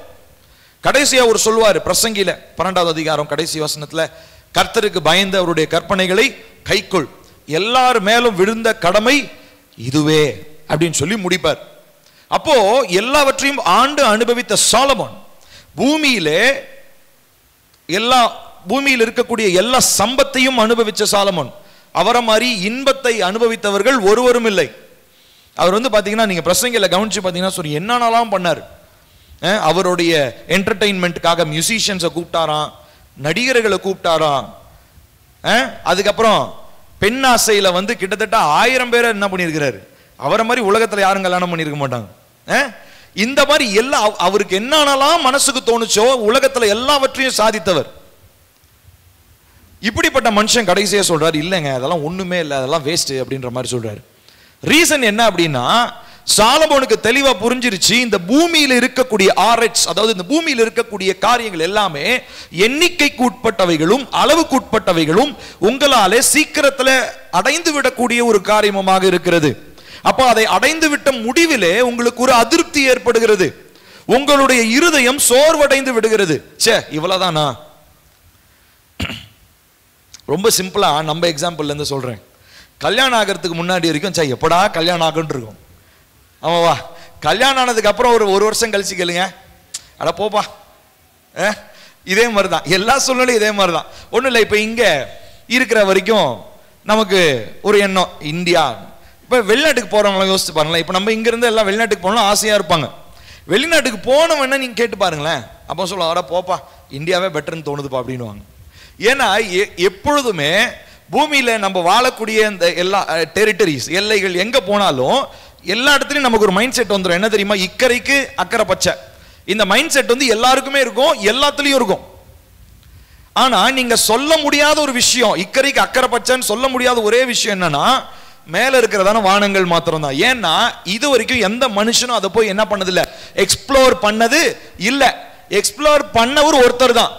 Speaker 1: கடைசியா அவர் சொல்லுவாரு பிரசங்கில 12வது அதிகாரம் கடைசி வசனத்துல, கர்த்தருக்கு பயந்து அவருடைய கற்பனைகளை கைக்கொள், எல்லார் மேலும் விழுந்த கடமை இதுவே அப்படின்னு சொல்லி முடிப்பார். அப்போ எல்லாவற்றையும் ஆண்டு அனுபவித்த சாலமோன், பூமியில் இருக்கக்கூடிய எல்லா சம்பத்தையும் அனுபவிச்ச சாலமோன், அவரை மாதிரி இன்பத்தை அனுபவித்தவர்கள் ஒருவரும் இல்லை. அவர் பாத்தீங்கன்னா, நீங்க பிரசங்கில கவனிச்சு பாத்தீங்கன்னா சொல்லி என்னென்னலாம் பண்ணார். அவருடைய என்டர்டெயின்மெண்ட்டுக்காக மியூசிஷியன்ஸை கூப்பிட்டாராம், நடிகர்களை கூப்பிட்டாராம். அதுக்கப்புறம் பெண் ஆசையில கிட்டத்தட்ட 1000 பேரை என்ன பண்ணியிருக்கிறாரு. அவரை மாதிரி உலகத்துல யாரும் கல்யாணம் பண்ணியிருக்க மாட்டாங்க. இந்த மாதிரி எல்லாம் அவருக்கு என்னென்னலாம் மனசுக்கு தோணுச்சோ உலகத்துல எல்லாவற்றையும் சாதித்தவர். இப்படிப்பட்ட மனுஷன் கடைசியா சொல்றாரு, இல்லைங்க அதெல்லாம் ஒண்ணுமே இல்லை, அதெல்லாம் வேஸ்ட் அப்படின்ற மாதிரி சொல்றாரு. ரீசன் என்ன அப்படின்னா, சாலமோனுக்கு தெளிவா புரிஞ்சிருச்சு, இந்த பூமியில இருக்கக்கூடிய ஆர்ட்ஸ், அதாவது இந்த பூமியில இருக்கக்கூடிய காரியங்கள் எல்லாமே எண்ணிக்கைக்கு உட்பட்டவைகளும் அளவுக்கு உட்பட்டவைகளும் உங்களாலே சீக்கிரத்துல அடைந்து விடக்கூடிய ஒரு காரியமாக இருக்கிறது. அப்ப அதை அடைந்து விட்ட முடிவிலே உங்களுக்கு ஒரு அதிருப்தி ஏற்படுகிறது, உங்களுடைய இருதயம் சோர்வடைந்து விடுகிறது. சே இவ்வளவுதானா? ரொம்ப சிம்பிளா நம்ம எக்ஸாம்பிள்ல இருந்து சொல்றேன். கல்யாணம் ஆகிறதுக்கு முன்னாடி வரைக்கும் சே எப்படா கல்யாணம் ஆகுன்னு இருக்கும். ஆமாவா? கல்யாணம் ஆனதுக்கு அப்புறம் ஒரு வருஷம் கழிச்சு கேளுங்க, அட போப்பா, இதே மாதிரிதான் எல்லா சூழ்நிலையும், இதே மாதிரிதான். ஒண்ணும் இல்லை, இப்ப இங்க இருக்கிற வரைக்கும் நமக்கு ஒரு எண்ணம், இந்தியா. இப்போ வெளிநாட்டுக்கு போறவங்களாம் யோசிச்சு பாருங்களேன். இப்போ நம்ம இங்கிருந்து எல்லாம் வெளிநாட்டுக்கு போகணும் ஆசையா இருப்பாங்க. வெளிநாட்டுக்கு போனவன்னா நீங்க கேட்டு பாருங்களேன், அப்போ சொல்ல வர போப்பா இந்தியாவே பெட்டர்னு தோணுதுப்பா அப்படின்னுவாங்க. ஏன்னா எப்பொழுதுமே பூமியில நம்ம வாழக்கூடிய இந்த எல்லா டெரிட்டரிஸ், எல்லைகள் எங்க போனாலும் எல்லா இடத்துலையும் நமக்கு ஒரு மைண்ட் செட் வந்துடும். என்ன தெரியுமா? இக்கரைக்கு அக்கறை பச்சை. இந்த மைண்ட் செட் வந்து எல்லாருக்குமே இருக்கும், எல்லாத்துலயும் இருக்கும். ஆனா நீங்க சொல்ல முடியாத ஒரு விஷயம், இக்கரைக்கு அக்கறை பச்சைன்னு சொல்ல முடியாத ஒரே விஷயம் என்னன்னா, மேல இருக்கிறதான வானங்கள் மாத்திரம் தான். ஏன்னா இது வரைக்கும் எந்த மனுஷனும் அதை போய் என்ன பண்ணது இல்ல, எக்ஸ்ப்ளோர் பண்ணது இல்ல. எக்ஸ்ப்ளோர் பண்ணவர் ஒருத்தர் தான்.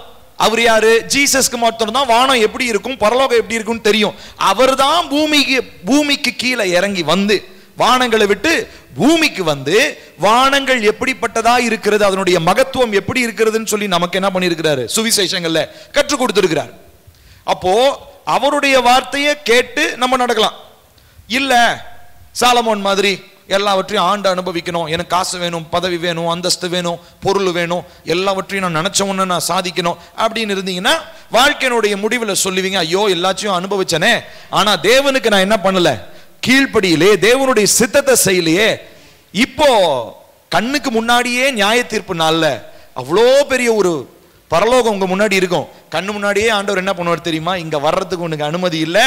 Speaker 1: அவர் யாரு? ஜீசஸ்க்கு மாத்திரம் தான் வானம் எப்படி இருக்கும், பரலோகம் எப்படி இருக்கும்னு தெரியும். அவர் தான் பூமிக்கு கீழே இறங்கி வந்து, வானங்களை விட்டு பூமிக்கு வந்து, வானங்கள் எப்படிப்பட்டதா இருக்கிறது, அதனுடைய மகத்துவம் எப்படி இருக்கிறதுன்னு சொல்லி நமக்கு என்ன பண்ணியிருக்கிறாரு? சுவிசேஷங்கள்ல கற்றுக் கொடுத்திருக்கிறார். அப்போ அவருடைய வார்த்தையை கேட்டு நம்ம நடக்கலாம். இல்ல சாலமோன் மாதிரி எல்லாவற்றையும் ஆண்டு அனுபவிக்கணும், எனக்கு காசு வேணும், பதவி வேணும், அந்தஸ்து வேணும், பொருள் வேணும், எல்லாவற்றையும் நான் நினைச்ச ஒண்ணு நான் சாதிக்கணும் அப்படின்னு இருந்தீங்கன்னா வாழ்க்கையினுடைய முடிவில் சொல்லுவீங்க, ஐயோ எல்லாத்தையும் அனுபவிச்சனே, ஆனா தேவனுக்கு நான் என்ன பண்ணல, கீழ்ப்படியிலே, தேவனுடைய சித்தத்தை செய்யலையே. இப்போ கண்ணுக்கு முன்னாடியே நியாய தீர்ப்பு நாள்ல அவ்வளோ பெரிய ஒரு பரலோகம் உங்க முன்னாடி இருக்கும். கண்ணு முன்னாடியே ஆண்டவர் என்ன பண்ணுவார் தெரியுமா? இங்க வர்றதுக்கு உனக்கு அனுமதி இல்லை,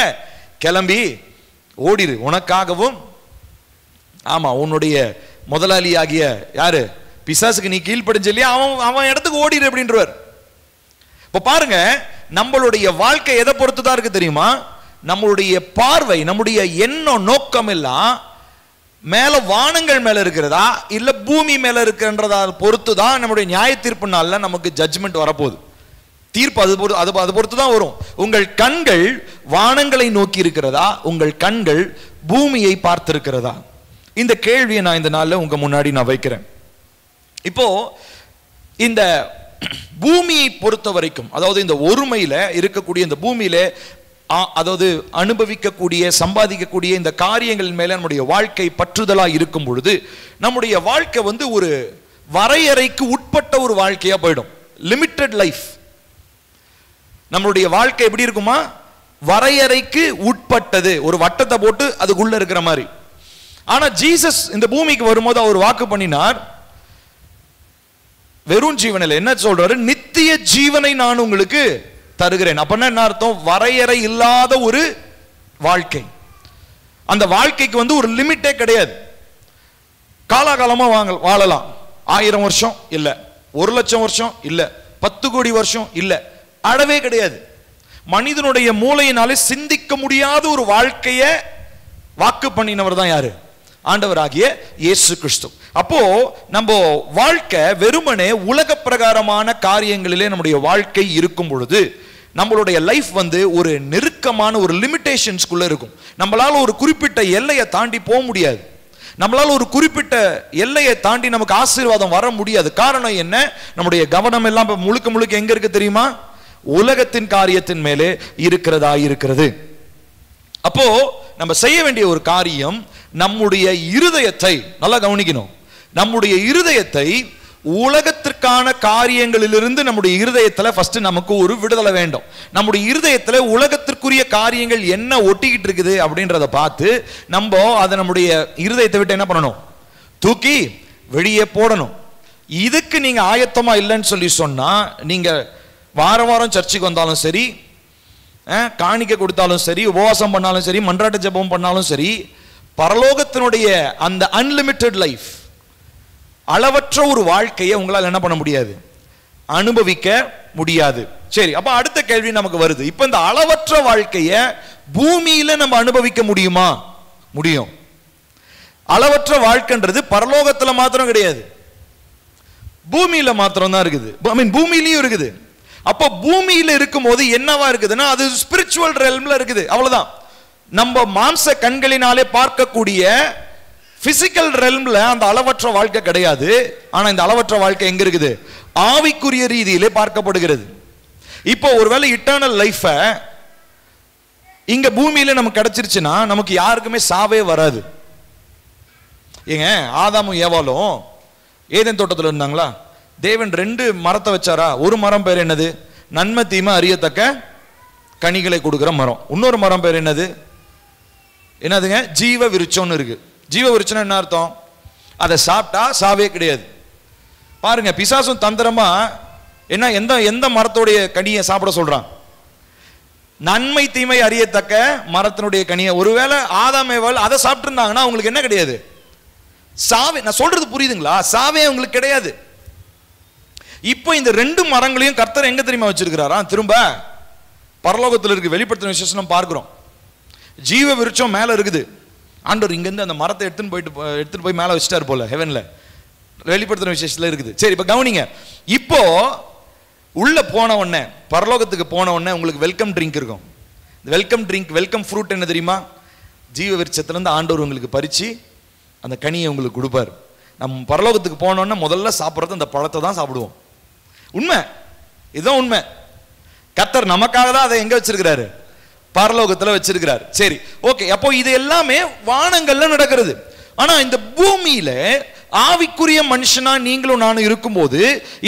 Speaker 1: கிளம்பி ஓடிரு, உனக்காகவும் ஆமா உன்னுடைய முதலாளி ஆகிய யாரு பிசாசுக்கு நீ கீழ்ப்படிஞ்ச இல்லையா, அவன் இடத்துக்கு ஓடிரு அப்படின்றவர். இப்ப பாருங்க, நம்மளுடைய வாழ்க்கை எதை பொறுத்துதான் இருக்கு தெரியுமா? நம்மளுடைய பார்வை, நம்முடைய எண்ணம், நோக்கம் எல்லாம் மேல வானங்கள் மேல இருக்கிறதா இல்ல பூமி மேல இருக்கிறதா பொறுத்துதான் நம்முடைய நியாய தீர்ப்பு நாள்ல நமக்கு ஜட்ஜ்மெண்ட் வரப்போகுது. தீர்ப்பு அது பொறுத்து தான் வரும். உங்கள் கண்கள் வானங்களை நோக்கி இருக்கிறதா, உங்கள் கண்கள் பூமியை பார்த்திருக்கிறதா? இந்த கேள்வியை நான் இந்த நாள்ல உங்க முன்னாடி நான் வைக்கிறேன். இப்போ இந்த பூமியை பொறுத்த வரைக்கும், அதாவது இந்த ஒருமையில இருக்கக்கூடிய இந்த பூமியில அதாவது அனுபவிக்கக்கூடிய, சம்பாதிக்கக்கூடிய இந்த காரியங்கள் மேல நம்முடைய வாழ்க்கை பற்றுதலா இருக்கும் பொழுது நம்முடைய வாழ்க்கை வந்து ஒரு வரையறைக்கு உட்பட்ட ஒரு வாழ்க்கையா போயிடும். Limited life. நம்மளுடைய வாழ்க்கை எப்படி இருக்குமா? வரையறைக்கு உட்பட்டது, ஒரு வட்டத்தை போட்டு அதுக்குள்ள இருக்கிற மாதிரி. ஆனா ஜீசஸ் இந்த பூமிக்கு வரும்போது அவர் வாக்கு பண்ணினார், வெறும் ஜீவனில் என்ன சொல்றாரு? நித்திய ஜீவனை நான் உங்களுக்கு தருகிறேன். அப்ப என்ன அர்த்தம்? வரையறை இல்லாத ஒரு வாழ்க்கை. அந்த வாழ்க்கைக்கு வந்து ஒரு லிமிட்டே கிடையாது. காலாகாலமா வாழலாம். 1000 வருஷம் இல்ல, 1,00,000 வருஷம் இல்ல, 10 கோடி வருஷம் இல்ல, அளவே கிடையாது. மனிதனுடைய மூளையினாலே சிந்திக்க முடியாத ஒரு வாழ்க்கைய வாக்கு பண்ணினவர் தான் யாரு? ஆண்டவராகிய இயேசு கிறிஸ்து. அப்போ நம்ம வாழ்க்கை வெறுமனே உலக பிரகாரமான காரியங்களிலே நம்முடைய வாழ்க்கை இருக்கும் பொழுது நம்மளுடைய லைஃப் வந்து ஒரு நெருக்கமான ஒரு லிமிட்டேஷன்ஸ்குள்ள இருக்கும். நம்மளால ஒரு குறிப்பிட்ட எல்லையை தாண்டி போக முடியாது. நம்மளால ஒரு குறிப்பிட்ட எல்லையை தாண்டி நமக்கு ஆசீர்வாதம் வர முடியாது. காரணம் என்ன? நம்முடைய கவனம் எல்லாம் முழுக்க முழுக்க எங்க இருக்கு தெரியுமா? உலகத்தின் காரியத்தின் மேலே இருக்கிறது. அப்போ நம்ம செய்ய வேண்டிய ஒரு காரியம், நம்முடைய இருதயத்தை நல்லா கவனிக்கணும். நம்முடைய இருதயத்தை உலகத்திற்கான காரியங்களிலிருந்து நம்முடைய இருதயத்துல ஃபர்ஸ்ட் நமக்கு ஒரு விடுதலை வேண்டும். நம்முடைய இருதயத்துல உலகத்திற்குரிய காரியங்கள் என்ன ஒட்டிக்கிட்டு இருக்குது அப்படின்றத பார்த்து நம்ம அதை நம்முடைய இருதயத்தை விட்டு என்ன பண்ணணும்? தூக்கி வெளியே போடணும். இதுக்கு நீங்க ஆயத்தமா இல்லைன்னு சொல்லி சொன்னா, நீங்க வாரம் வாரம் சர்ச்சுக்கு வந்தாலும் சரி, காணிக்க கொடுத்தாலும் சரி, உபவாசம் பண்ணாலும் சரி, மன்றாட்டு ஜெபம் பண்ணாலும் சரி, பரலோகத்தினுடைய அந்த அன்லிமிட்டெட் லைஃப், அளவற்ற ஒரு வாழ்க்கையை உங்களால் என்ன பண்ண முடியாது? அனுபவிக்க முடியாது. சரி, அப்ப அடுத்த கேள்வி நமக்கு வருது. இப்ப இந்த அளவற்ற வாழ்க்கையை பூமியில நம்ம அனுபவிக்க முடியுமா? முடியும். அளவற்ற வாழ்க்கைன்றது பரலோகத்துல மாத்திரம் கிடையாது, பூமியில மாத்திரம் தான் இருக்குது. பூமியிலையும் இருக்குது. அப்போ பூமியில இருக்கும் போது என்னவா இருக்குதுன்னா, அது ஸ்பிரிச்சுவல் ரெல்ம்ல இருக்குது. அவ்வளவுதான். நம்ம மாம்ச கண்களினாலே பார்க்கக்கூடிய பிசிக்கல் ரெல்ம்ல அந்த அளவற்ற வாழ்க்கை கிடையாது. ஆனா இந்த அளவற்ற வாழ்க்கை எங்க இருக்குது? ஆவிக்குரிய ரீதியிலே பார்க்கப்படுகிறது. இப்போ ஒருவேளை இட்டர்னல் லைஃப இங்க பூமியில நமக்கு கிடைச்சிருச்சுன்னா நமக்கு யாருக்குமே சாவே வராது. ஏங்க, ஆதாமும் ஏவாளும் ஏதேன் தோட்டத்தில் இருந்தாங்களா? தேவன் 2 மரத்தை வச்சாரா? ஒரு மரம் பேர் என்னது? நன்மை தீமை அறியத்தக்க கனிகளை கொடுக்கிற மரம். இன்னொரு மரம் பேர் என்னது? என்னதுங்க? ஜீவ விருட்சம்னு இருக்கு. ஜீவ விருட்சம் என்ன அர்த்தம்? அதை சாப்பிட்டா சாவே கிடையாது. பாருங்க, பிசாசும் தந்திரமா என்ன, எந்த எந்த மரத்துடைய கனியை சாப்பிட சொல்றான்? நன்மை தீமை அறியத்தக்க மரத்தினுடைய கனியை. ஒருவேளை ஆதாம் ஏவாள் அதை சாப்பிட்டு இருந்தாங்கன்னா அவங்களுக்கு என்ன கிடையாது? சாவே. நான் சொல்றது புரியுதுங்களா? சாவே அவங்களுக்கு கிடையாது. இப்போ இந்த ரெண்டு மரங்களையும் கர்த்தர் எங்க தெரியுமா வச்சிருக்கிறாரா? திரும்ப பரலோகத்தில் இருக்கு. வெளிப்படுத்தின விசேஷம் பார்க்கிறோம். ஜீவ விருட்சம் மேல இருக்குது. ஆண்டவர் இங்கிருந்து அந்த மரத்தை எடுத்துட்டு போய் மேல வச்சுட்டாரு போல, ஹெவன்ல. வெளிப்படுத்தின விசேஷத்துல இருக்குது. சரி, இப்ப கவனிங்க. இப்போ உள்ள போன உடனே, பரலோகத்துக்கு போன உடனே உங்களுக்கு வெல்கம் ட்ரிங்க் இருக்கும். வெல்கம் ட்ரிங்க், வெல்கம் ஃப்ரூட் என்ன தெரியுமா? ஜீவ விருட்சத்துல இருந்து ஆண்டவர் உங்களுக்கு பறிச்சு அந்த கனியை உங்களுக்கு கொடுப்பார். நம்ம பரலோகத்துக்கு போன உடனே முதல்ல சாப்பிட்றது அந்த பழத்தை தான் சாப்பிடுவோம். உண்மை, இதுதான் உண்மை. கர்த்தர் நமக்காக தான் அதை எங்க வச்சிருக்கிறாரு? பரலோகத்துல வச்சிருக்கிறார். சரி, ஓகே. அப்போ இது எல்லாமே வானங்கள்ல நடக்கிறது. ஆனா இந்த பூமியில ஆவிக்குரிய மனுஷனா நீங்களும் நானும் இருக்கும்போது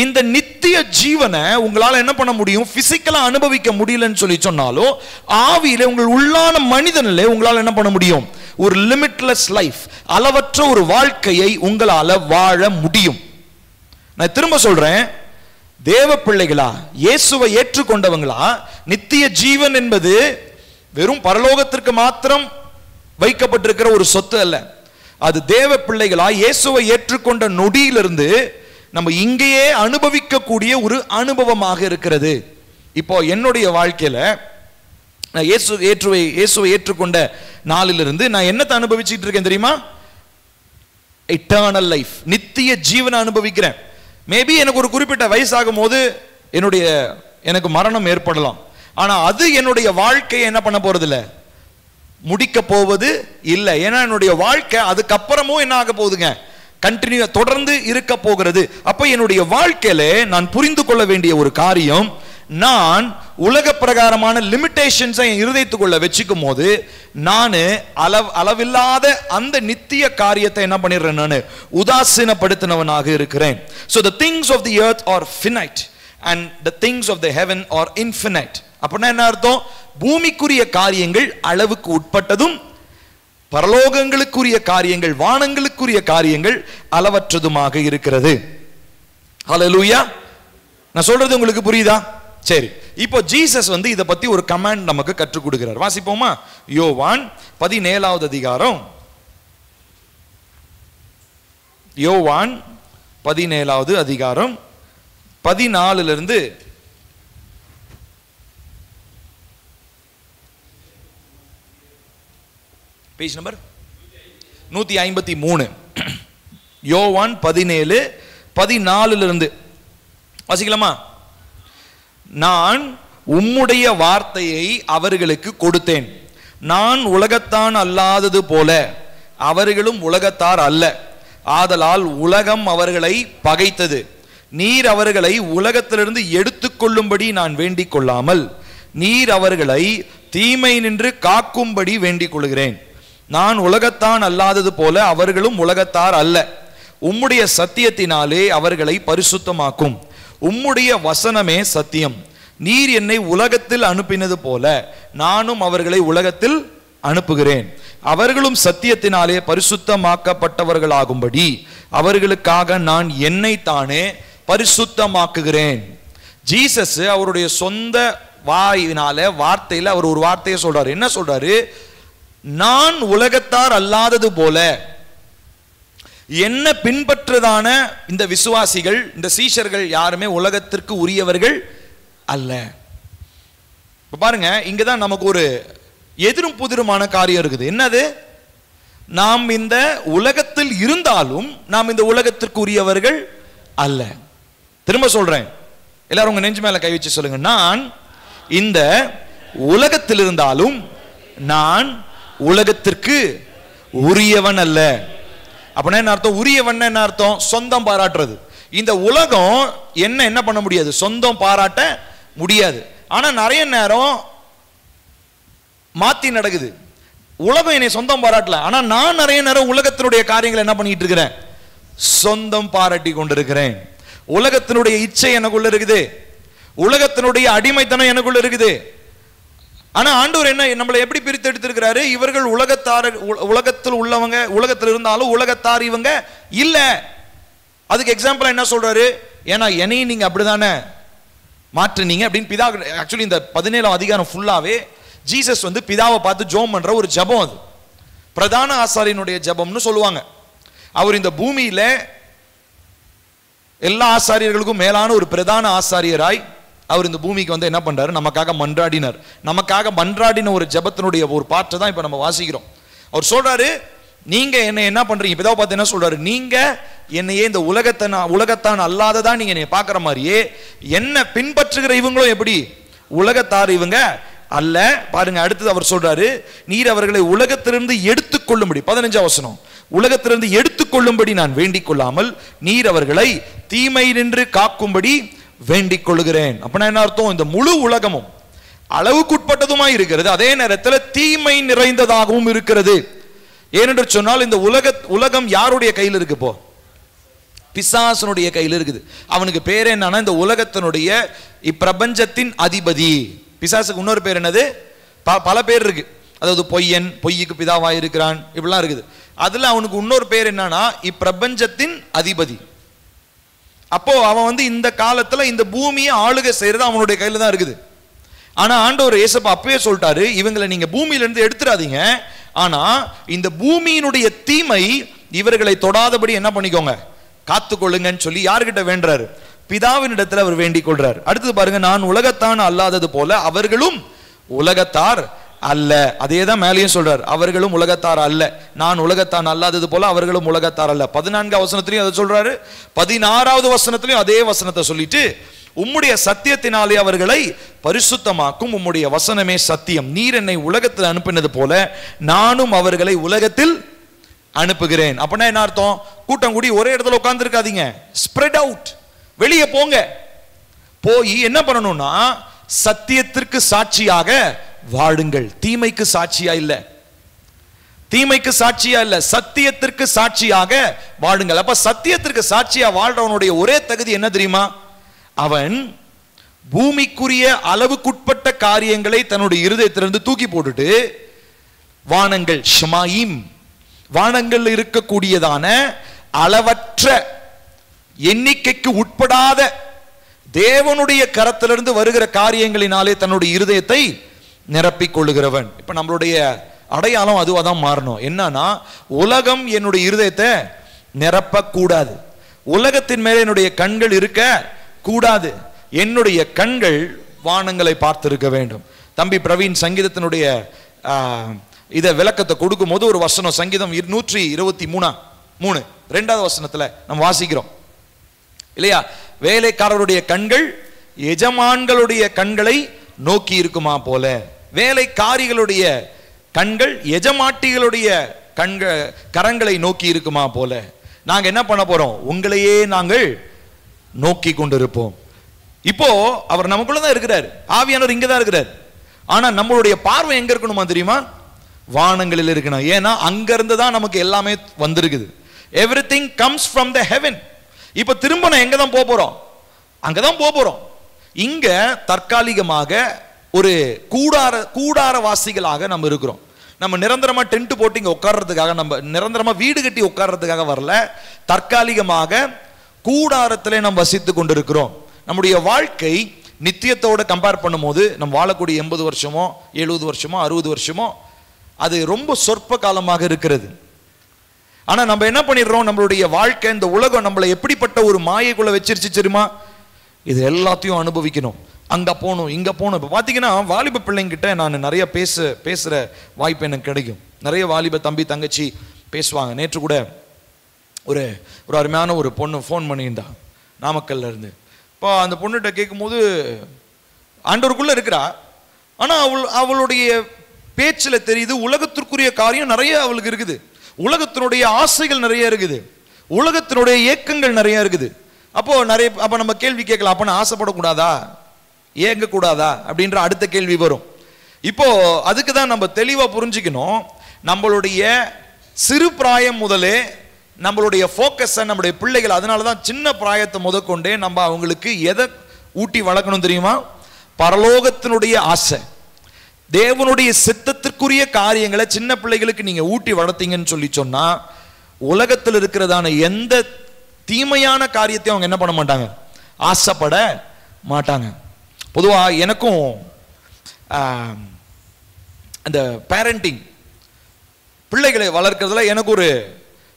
Speaker 1: இந்த நித்திய ஜீவனை உங்களால என்ன பண்ண முடியும்? பிசிக்கலா அனுபவிக்க முடியலன்னு சொல்லி சொன்னாலும் ஆவியில உங்கள் உள்ளான மனிதனிலே உங்களால என்ன பண்ண முடியும்? ஒரு லிமிட்லெஸ் லைஃப், அளவற்ற ஒரு வாழ்க்கையை உங்களால வாழ முடியும். நான் திரும்ப சொல்றேன், தேவ பிள்ளைகளா, இயேசுவை ஏற்றுக்கொண்டவங்களா, நித்திய ஜீவன் என்பது வெறும் பரலோகத்திற்கு மாத்திரம் வைக்கப்பட்டிருக்கிற ஒரு சொத்து அல்ல. அது தேவ பிள்ளைகளா இயேசுவை ஏற்றுக்கொண்ட நொடியிலிருந்து நம்ம இங்கேயே அனுபவிக்கக்கூடிய ஒரு அனுபவமாக இருக்கிறது. இப்போ என்னுடைய வாழ்க்கையில நான் இயேசுவை ஏற்றுக்கொண்ட நாளிலிருந்து நான் என்னத்தை அனுபவிச்சுட்டு இருக்கேன் தெரியுமா? எட்டர்னல் லைஃப், நித்திய ஜீவனை அனுபவிக்கிறேன். மேபி எனக்கு ஒரு குறிப்பிட்ட வயசாகும் போது எனக்கு மரணம் ஏற்படலாம். ஆனா அது என்னுடைய வாழ்க்கையை என்ன பண்ண போறது இல்ல, முடிக்க போவது இல்லை. ஏன்னா என்னுடைய வாழ்க்கை அதுக்கப்புறமும் என்ன ஆக போகுதுங்க? கண்டினியூ, தொடர்ந்து இருக்க போகிறது. அப்ப என்னுடைய வாழ்க்கையில நான் புரிந்து கொள்ள வேண்டிய ஒரு காரியம், நான் உலக பிரகாரமான லிமிட்டேஷன்ஸை என் இருதயத்துக்குள்ள வச்சுக்கும் போது நான் அளவில்லாத அந்த நித்திய காரியத்தை என்ன பண்ணிடுறேன்? நான் உதாசீனப்படுத்தினவனாக இருக்கிறேன். So the things of the earth are finite and the things of the heaven are infinite. அப்படின்னா என்ன அர்த்தம்? பூமிக்குரிய காரியங்கள் அளவுக்கு உட்பட்டதும், பரலோகங்களுக்குரிய காரியங்கள், வானங்களுக்குரிய காரியங்கள் அளவற்றதுமாக இருக்கிறது. ஹல்லேலூயா. நான் சொல்றது உங்களுக்கு புரியுதா? சரி, இப்போ ஜீசஸ் இத பத்தி ஒரு கமாண்ட் நமக்கு கற்றுக் கொடுக்கிறார். வாசிப்போமா? யோவான் 17வது அதிகாரம், யோவான் 17வது அதிகாரம் 14 பேஜ் நம்பர் 153. யோவான் 17:14 வாசிக்கலாமா? நான் உம்முடைய வார்த்தையை அவர்களுக்கு கொடுத்தேன். நான் உலகத்தான் அல்லாதது போல அவர்களும் உலகத்தார் அல்ல. ஆதலால் உலகம் அவர்களை பகைத்தது. நீர் அவர்களை உலகத்திலிருந்து எடுத்துக்கொள்ளும்படி நான் வேண்டிக் கொள்ளாமல் நீர் அவர்களை தீமை நின்று காக்கும்படி வேண்டிக் கொள்கிறேன். நான் உலகத்தான் அல்லாதது போல அவர்களும் உலகத்தார் அல்ல. உம்முடைய சத்தியத்தினாலே அவர்களை பரிசுத்தமாக்கும். உம்முடைய வசனமே சத்தியம். நீர் என்னை உலகத்தில் அனுப்பினது போல நானும் அவர்களை உலகத்தில் அனுப்புகிறேன். அவர்களும் சத்தியத்தினாலே பரிசுத்தமாக்கப்பட்டவர்களாகும்படி அவர்களுக்காக நான் என்னை தானே பரிசுத்தமாக்குகிறேன். ஜீசஸ் அவருடைய சொந்த வாயினால, வார்த்தையில அவர் ஒரு வார்த்தையை சொல்றாரு. என்ன சொல்றாரு? நான் உலகத்தார் அல்லாதது போல என்ன பின்பற்றதான இந்த விசுவாசிகள், இந்த சீஷர்கள் யாருமே உலகத்திற்கு உரியவர்கள் அல்ல. இப்ப பாருங்க, இங்கதான் நமக்கு ஒரு எதிரும் புதிருமான காரியம் இருக்குது. என்னது? நாம் இந்த உலகத்தில் இருந்தாலும் நாம் இந்த உலகத்திற்கு உரியவர்கள் அல்ல. திரும்ப சொல்றேன், எல்லாரும் உங்க நெஞ்சு மேல கை வச்சு சொல்லுங்க. நான் இந்த உலகத்தில் இருந்தாலும் நான் உலகத்திற்கு உரியவன் அல்ல. அப்படின்னா என்ன அர்த்தம்? உரியவன் என்ன அர்த்தம்? சொந்தம் பாராட்டுறது. இந்த உலகம் என்ன பண்ண முடியாது? சொந்தம் பாராட்ட முடியாது. ஆனா நிறைய நேரம் மாத்தி நடக்குது. உலகம் என்னை சொந்தம் பாராட்டல, ஆனா நான் நிறைய நேரம் உலகத்தினுடைய காரியங்களை என்ன பண்ணிட்டு இருக்கிறேன்? சொந்தம் பாராட்டி கொண்டிருக்கிறேன். உலகத்தினுடைய இச்சை எனக்குள்ள இருக்குது, உலகத்தினுடைய அடிமைத்தனம் எனக்குள்ள இருக்குது. ஆனா ஆண்டவர் என்ன நம்மளை எப்படி பிரித்து எடுத்திருக்கிறாரு? இவர்கள் உலகத்தில் உள்ளவங்க, உலகத்தில் இருந்தாலும் உலகத்தார் இவங்க இல்ல. அதுக்கு எக்ஸாம்பிள் என்ன சொல்றாரு? ஏன்னா என்னையும் நீங்க அப்படிதானே மாற்றுனீங்க அப்படின்னு பிதா. ஆக்சுவலி இந்த 17ஆம் அதிகாரம் ஃபுல்லாவே ஜீசஸ் பிதாவை பார்த்து ஜெபம் பண்ற ஒரு ஜெபம். அது பிரதான ஆசாரியனுடைய ஜெபம்னு சொல்லுவாங்க. அவர் இந்த பூமியில எல்லா ஆசாரியர்களுக்கும் மேலான ஒரு பிரதான ஆசாரியராய் அவர் இந்த பூமிக்கு என்ன பண்றாரு? நமக்காக மன்றாடினார். நமக்காக மன்றாடின ஒரு ஜெபத்தினுடைய ஒரு பாட்டை தான் இப்ப நம்ம வாசிக்கிறோம். அவர் சொல்றாரு, நீங்க என்ன என்ன பண்றீங்க? பிதாவை பார்த்து என்ன சொல்றாரு? நீங்க என்னையே இந்த உலகத்தான் அல்லாததான் நீங்க என்னை பார்க்கிற மாதிரியே என்ன பின்பற்றுகிற இவங்களும் எப்படி உலகத்தார் இவங்க அல்ல. பாருங்க, அடுத்தது அவர் சொல்றாரு, நீர் அவர்களை உலகத்திலிருந்து எடுத்துக்கொள்ளும்படி, 15ஆம் வசனம், உலகத்திலிருந்து எடுத்துக்கொள்ளும்படி நான் வேண்டிக் கொள்ளாமல் நீர் அவர்களை தீமை நின்று காக்கும்படி வேண்டிக் கொள்ளுகிறேன். அப்படின்னா என்ன அர்த்தம்? இந்த முழு உலகமும் அளவுக்குட்பட்டதுமாய் இருக்கிறது, அதே நேரத்தில் தீமை நிறைந்ததாகவும் இருக்கிறது. ஏனென்று சொன்னால் இந்த உலகம் யாருடைய கையில் இருக்கு? இப்போ பிசாசனுடைய கையில் இருக்குது. அவனுக்கு பேர் என்னன்னா இந்த உலகத்தினுடைய இப்பிரபஞ்சத்தின் அதிபதி. பிசாசுக்கு இன்னொரு பேர் என்னது? பல பேர் இருக்கு. அதாவது பொய்யன், பொய்யுக்கு பிதாவாய் இருக்கிறான், இப்படிலாம் இருக்குது. அதுல அவனுக்கு இன்னொரு பேர் என்னன்னா இப்பிரபஞ்சத்தின் அதிபதி. அப்போ அவன் இந்த காலத்துல இந்த பூமியை ஆளுகை செய்யறது அவனுடைய கையில தான் இருக்குது. ஆனா ஆண்டவர் இயேசுப்பா அப்பவே சொல்லிட்டாரு, இவங்களை நீங்க பூமியில இருந்து எடுத்துறாதீங்க, ஆனா இந்த பூமியினுடைய தீமை இவர்களை தொடாதபடி என்ன பண்ணிக்கோங்க, காத்துக்கொள்ளுங்கன்னு சொல்லி யாருக்கிட்ட வேண்டாரு? பிதாவின் இடத்துல அவர் வேண்டிக் கொள்றார். அடுத்தது பாருங்க, நான் உலகத்தான் அல்லாதது போல அவர்களும் உலகத்தார் அல்ல. அதேதான் மேலேயும் சொல்றார், அவர்களும் உலகத்தார் அல்ல. நான் உலகத்தான் அல்லாதது போல அவர்களும் உலகத்தார் அல்ல. 14ஆம் வசனத்திலையும் அதை சொல்றாரு, 16ஆவது வசனத்திலையும் அதே வசனத்தை சொல்லிட்டு, உம்முடைய சத்தியத்தினாலே அவர்களை பரிசுத்தமாக்கும், உம்முடைய வசனமே சத்தியம். நீர் என்னை உலகத்தில் அனுப்பினது போல நானும் அவர்களை உலகத்தில் அனுப்புகிறேன். அப்படின்னா என்ன அர்த்தம்? கூட்டம் கூடி ஒரே இடத்துல உட்கார்ந்து இருக்காதீங்க, ஸ்ப்ரெட் அவுட், வெளியே போங்க. போய் என்ன பண்ணணும்னா சத்தியத்திற்கு சாட்சியாக வாழுங்கள். தீமைக்கு சாட்சியா இல்ல, தீமைக்கு சாட்சியா இல்ல, சத்தியத்திற்கு சாட்சியாக வாழுங்கள். அப்ப சத்தியத்திற்கு சாட்சியா வாழ்றவனுடைய ஒரே தகுதி என்ன தெரியுமா? அவன் பூமிக்குரிய அளவுக்குட்பட்ட காரியங்களை தன்னுடைய இருதயத்திலிருந்து தூக்கி போட்டுட்டு வானங்கள், ஷமாயிம், வானங்கள் இருக்கக்கூடியதான அளவற்ற எண்ணிக்கைக்கு உட்படாத தேவனுடைய கரத்திலிருந்து வருகிற காரியங்களினாலே தன்னுடைய இருதயத்தை நிரப்பிக் கொள்ளுகிறவன். இப்ப நம்மளுடைய அடையாளம் அதுவாதான் மாறணும். என்னன்னா, உலகம் என்னுடைய இருதயத்தை நிரப்ப கூடாது, உலகத்தின் மேலே என்னுடைய கண்கள் இருக்க கூடாது, என்னுடைய கண்கள் வானங்களை பார்த்திருக்க வேண்டும். தம்பி பிரவீன் சங்கீதத்தினுடைய இத விளக்கத்தை கொடுக்கும் போது ஒரு வசனம், சங்கீதம் 123 2வது வசனத்துல நம்ம வாசிக்கிறோம் இல்லையா? வேலைக்காரருடைய கண்கள் எஜமான்களுடைய கண்களை நோக்கி இருக்குமா போல, வேலைக்காரிகளுடைய கண்கள் எஜமாட்டிகளுடைய கரங்களை நோக்கி இருக்குமா போல, நாங்க என்ன பண்ண போறோம்? உங்களையே நாங்கள் நோக்கி கொண்டிருப்போம். இப்போ அவர் நமக்குள்ளதான் இருக்கிறார், ஆவியானவர் இங்கதான் இருக்கிறார். ஆனா நம்மளுடைய பார்வை எங்க இருக்கணுமா தெரியுமா? வானங்களில் இருக்கணும். ஏன்னா அங்க இருந்து தான் நமக்கு எல்லாமே வந்திருக்குது. Everything comes from the heaven. இப்ப திரும்ப நான் எங்க தான் போறோம்? அங்கதான் போறோம். இங்க தற்காலிகமாக ஒரு கூடார வாசிகளாக நம்ம இருக்கிறோம். நம்ம நிரந்தரமா டென்ட் போட்டு இங்க உட்கார்றதுக்காக, நம்ம நிரந்தரமா வீடு கட்டி உட்கார்றதுக்காக வரல, தற்காலிகமாக கூடாரத்திலே நாம் வசித்து கொண்டிருக்கிறோம். நம்முடைய வாழ்க்கை நித்தியத்தோட கம்பேர் பண்ணும்போது நம்ம வாழக்கூடிய 80 வருஷமோ 70 வருஷமோ 60 வருஷமோ அது ரொம்ப சொற்ப காலமாக இருக்கிறது. ஆனா நம்ம என்ன பண்ணிடுறோம்? நம்மளுடைய வாழ்க்கை, இந்த உலகம் நம்மளை எப்படிப்பட்ட ஒரு மாயைக்குள்ள வச்சிருச்சு தெரியுமா? இது எல்லாத்தையும் அனுபவிக்கணும், அங்க போகணும், இங்க போகணும். இப்ப பாத்தீங்கன்னா வாலிப பிள்ளைங்கிட்ட நான் நிறைய பேசுற வாய்ப்பு எனக்கு கிடைக்கும். நிறைய வாலிப தம்பி தங்கச்சி பேசுவாங்க. நேற்று கூட ஒரு அருமையான ஒரு பொண்ணு ஃபோன் பண்ணியிருந்தா, நாமக்கல்ல இருந்து. இப்போ அந்த பொண்ணுகிட்ட கேட்கும்போது ஆண்டவருக்குள்ள இருக்கிறா, ஆனா அவளுடைய பேச்சில் தெரியுது உலகத்திற்குரிய காரியம் நிறைய அவளுக்கு இருக்குது, உலகத்தினுடைய ஆசைகள் நிறைய இருக்குது, உலகத்தினுடைய ஏக்கங்கள் நிறைய இருக்குது. அப்போ நம்ம கேள்வி கேட்கலாம், அப்ப நான் ஆசைப்படக்கூடாதா, ஏங்க கூடாதா அப்படின்ற அடுத்த கேள்வி வரும். இப்போ அதுக்கு தான் நம்ம தெளிவா புரிஞ்சுக்கணும். நம்மளுடைய சிறு பிராயம் முதலே நம்மளுடைய ஃபோக்கஸை நம்முடைய பிள்ளைகள், அதனாலதான் சின்ன பிராயத்தை முதற்கொண்டே நம்ம அவங்களுக்கு எதை ஊட்டி வளர்க்கணும் தெரியுமா? பரலோகத்தினுடைய ஆசை, தேவனுடைய சித்தத்திற்குரிய காரியங்களை சின்ன பிள்ளைகளுக்கு நீங்க ஊட்டி வளர்த்தீங்கன்னு சொல்லி சொன்னா உலகத்தில் இருக்கிறதான எந்த தீமையான காரியத்தையும் அவங்க என்ன பண்ண மாட்டாங்க, ஆசைப்பட மாட்டாங்க. பொதுவா எனக்கும் அந்த பேரண்டிங், பிள்ளைகளை வளர்க்கறதுல எனக்கு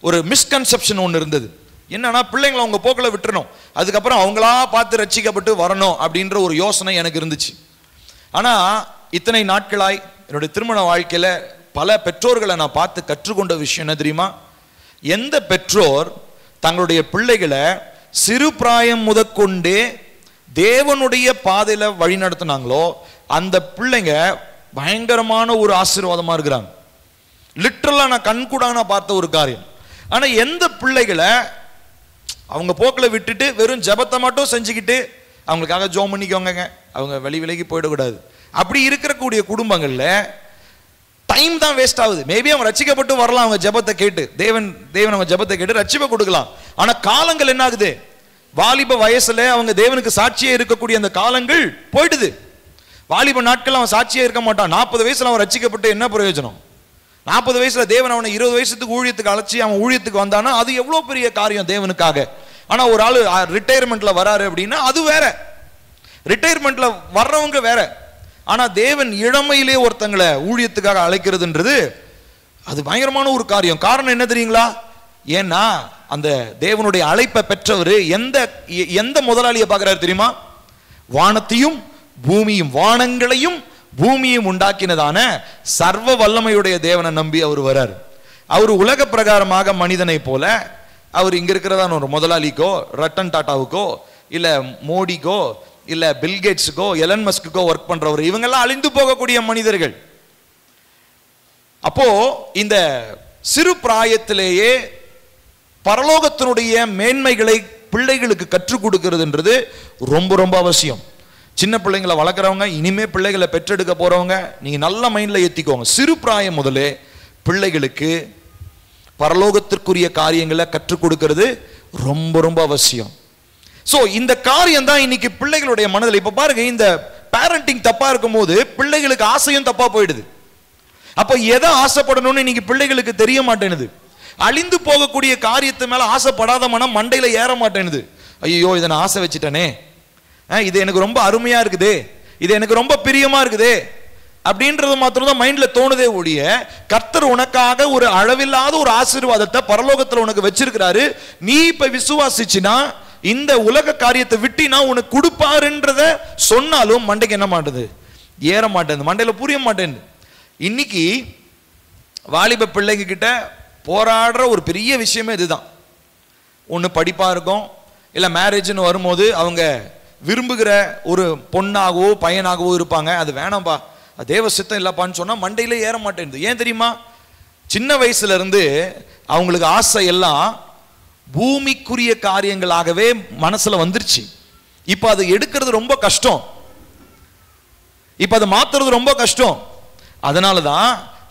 Speaker 1: ஒரு மிஸ்கன்செப்ஷன் ஒன்று இருந்தது. என்னன்னா, பிள்ளைங்களை அவங்க போக்கில் விட்டுறணும், அதுக்கப்புறம் அவங்களா பார்த்து ரட்சிக்கப்பட்டு வரணும் அப்படின்ற ஒரு யோசனை எனக்கு இருந்துச்சு. ஆனால் இத்தனை நாட்களாய் என்னுடைய திருமண வாழ்க்கையில் பல பெற்றோர்களை நான் பார்த்து கற்றுக்கொண்ட விஷயம் என்ன தெரியுமா? எந்த பெற்றோர் தங்களுடைய பிள்ளைகளை சிறு பிராயம் முதற்கொண்டே தேவனுடைய பாதையில வழி நடத்தினாங்களோ அந்த பிள்ளைங்க பயங்கரமான ஒரு ஆசீர்வாதமா இருக்கிறாங்க. லிட்டரலா நான் கண்கூடான பார்த்த ஒரு காரியம். ஆனா எந்த பிள்ளைகளை அவங்க போக்கில் விட்டுட்டு வெறும் ஜபத்தை மட்டும் செஞ்சுக்கிட்டு அவங்களுக்காக ஜோம் பண்ணிக்கோங்க, அவங்க விலகி போயிடக்கூடாது, அப்படி இருக்கக்கூடிய குடும்பங்கள்ல டைம் தான் வேஸ்ட் ஆகுது. மேபி அவங்க ரட்சிக்கப்பட்டு வரலாம், அவங்க ஜபத்தை கேட்டு தேவன் அவங்க ஜபத்தை கேட்டு ரட்சிப்பை கொடுக்கலாம். ஆனா காலங்கள் என்ன ஆகுது, வாலிப வயசுல அவங்க தேவனுக்கு சாட்சியே இருக்கக்கூடிய அந்த காலங்கள் போயிடுது. வாலிப நாட்கள் அவன் சாட்சியே இருக்க மாட்டான். 40 வயசுல அவன் ரட்சிக்கப்பட்டு என்ன பிரயோஜனம்? 40 வயசுல தேவன் அவனை 20 வயசுக்கு ஊழியத்துக்கு அழைச்சி அவன் ஊழியத்துக்கு வந்தானா அது எவ்வளவு பெரிய காரியம் தேவனுக்காக. ஆனா ஒரு ஆளு ரிட்டையர்மெண்ட்ல வராரு அப்படின்னா அது வேற, ரிட்டையர்மெண்ட்ல வர்றவங்க வேற. ஆனா தேவன் இளமையிலே ஒருத்தங்களை ஊழியத்துக்காக அழைக்கிறதுன்றது அது பயங்கரமான ஒரு காரியம். காரணம் என்ன தெரியுங்களா? ஏன்னா அந்த தேவனுடைய அழைப்பை பெற்றவர் எந்த முதலாளியை பார்க்கிறாரு தெரியுமா? வானத்தையும் பூமியும், வானங்களையும் பூமியும் உண்டாக்கினதான சர்வ வல்லமையுடைய தேவனை நம்பி அவர் வரார். அவர் உலக பிரகாரமாக மனிதனை போல அவர் இங்க இருக்கிறதான ஒரு முதலாளிக்கோ ரட்டன் டாட்டாவுக்கோ இல்ல மோடிக்கோ இல்ல பில்கேட்ஸுக்கோ எலன் மஸ்குக்கோ ஒர்க் பண்றவர், இவங்கெல்லாம் அழிந்து போகக்கூடிய மனிதர்கள். அப்போ இந்த சிறு பிராயத்திலேயே பரலோகத்தினுடைய மேன்மைகளை பிள்ளைகளுக்கு கற்றுக் கொடுக்கிறதுன்றது ரொம்ப ரொம்ப அவசியம். சின்ன பிள்ளைங்களை வளர்க்குறவங்க, இனிமே பிள்ளைகளை பெற்றெடுக்க போறவங்க, நீங்க நல்ல மைண்ட்ல ஏத்திக்கோங்க. சிறு பிராயம் முதலே பிள்ளைகளுக்கு பரலோகத்திற்குரிய காரியங்களை கற்றுக் கொடுக்கிறது ரொம்ப ரொம்ப அவசியம். சோ இந்த காரியம் தான் இன்னைக்கு பிள்ளைகளுடைய மனதில். இப்ப பாருங்க, இந்த பேரண்டிங் தப்பா இருக்கும் போது பிள்ளைகளுக்கு ஆசையும் தப்பா போயிடுது. அப்ப எதை ஆசைப்படணும்னு இன்னைக்கு பிள்ளைகளுக்கு தெரிய மாட்டேனுது. அழிந்து போகக்கூடிய காரியத்து மேல ஆசைப்படாத மனம் மண்டையில ஏற மாட்டேனுது. ஐயோ இதை நான் ஆசை வச்சுட்டேனே, இது எனக்கு ரொம்ப அருமையா இருக்குது, இது எனக்கு ரொம்ப பிரியமா இருக்குது அப்படின்றது மாத்திரம் தான் மைண்ட்ல தோணுதே ஒழிய, கர்த்தர் உனக்காக ஒரு அளவில்லாத ஒரு ஆசீர்வாதத்தை பரலோகத்துல உனக்கு வச்சிருக்கிறாரு. நீ இப்ப விசுவாசிச்சுனா இந்த உலக காரியத்தை விட்டினா உனக்கு கொடுப்பாருன்றத சொன்னாலும் மண்டைக்கு என்ன மாட்டேது, ஏற மாட்டேங்குது, மண்டையில புரிய மாட்டேங்குது. இன்னைக்கு வாலிப பிள்ளைங்க கிட்ட போராடுற ஒரு பெரிய விஷயமே இதுதான். ஒன்று படிப்பா இருக்கும், இல்லை மேரேஜ்னு வரும்போது அவங்க விரும்புகிற ஒரு பொண்ணாகவோ பையனாகவோ இருப்பாங்க. அது வேணாம்பா, அது தேவ சித்தம் இல்லப்பான்னு சொன்னா மண்டையில ஏற மாட்டேங்குது. ஏன் தெரியுமா? சின்ன வயசுல இருந்து அவங்களுக்கு ஆசை எல்லாம் பூமிக்குரிய காரியங்களாகவே மனசுல வந்துருச்சு. இப்ப அதை எடுக்கிறது ரொம்ப கஷ்டம், இப்ப அதை மாத்துறது ரொம்ப கஷ்டம். அதனாலதான்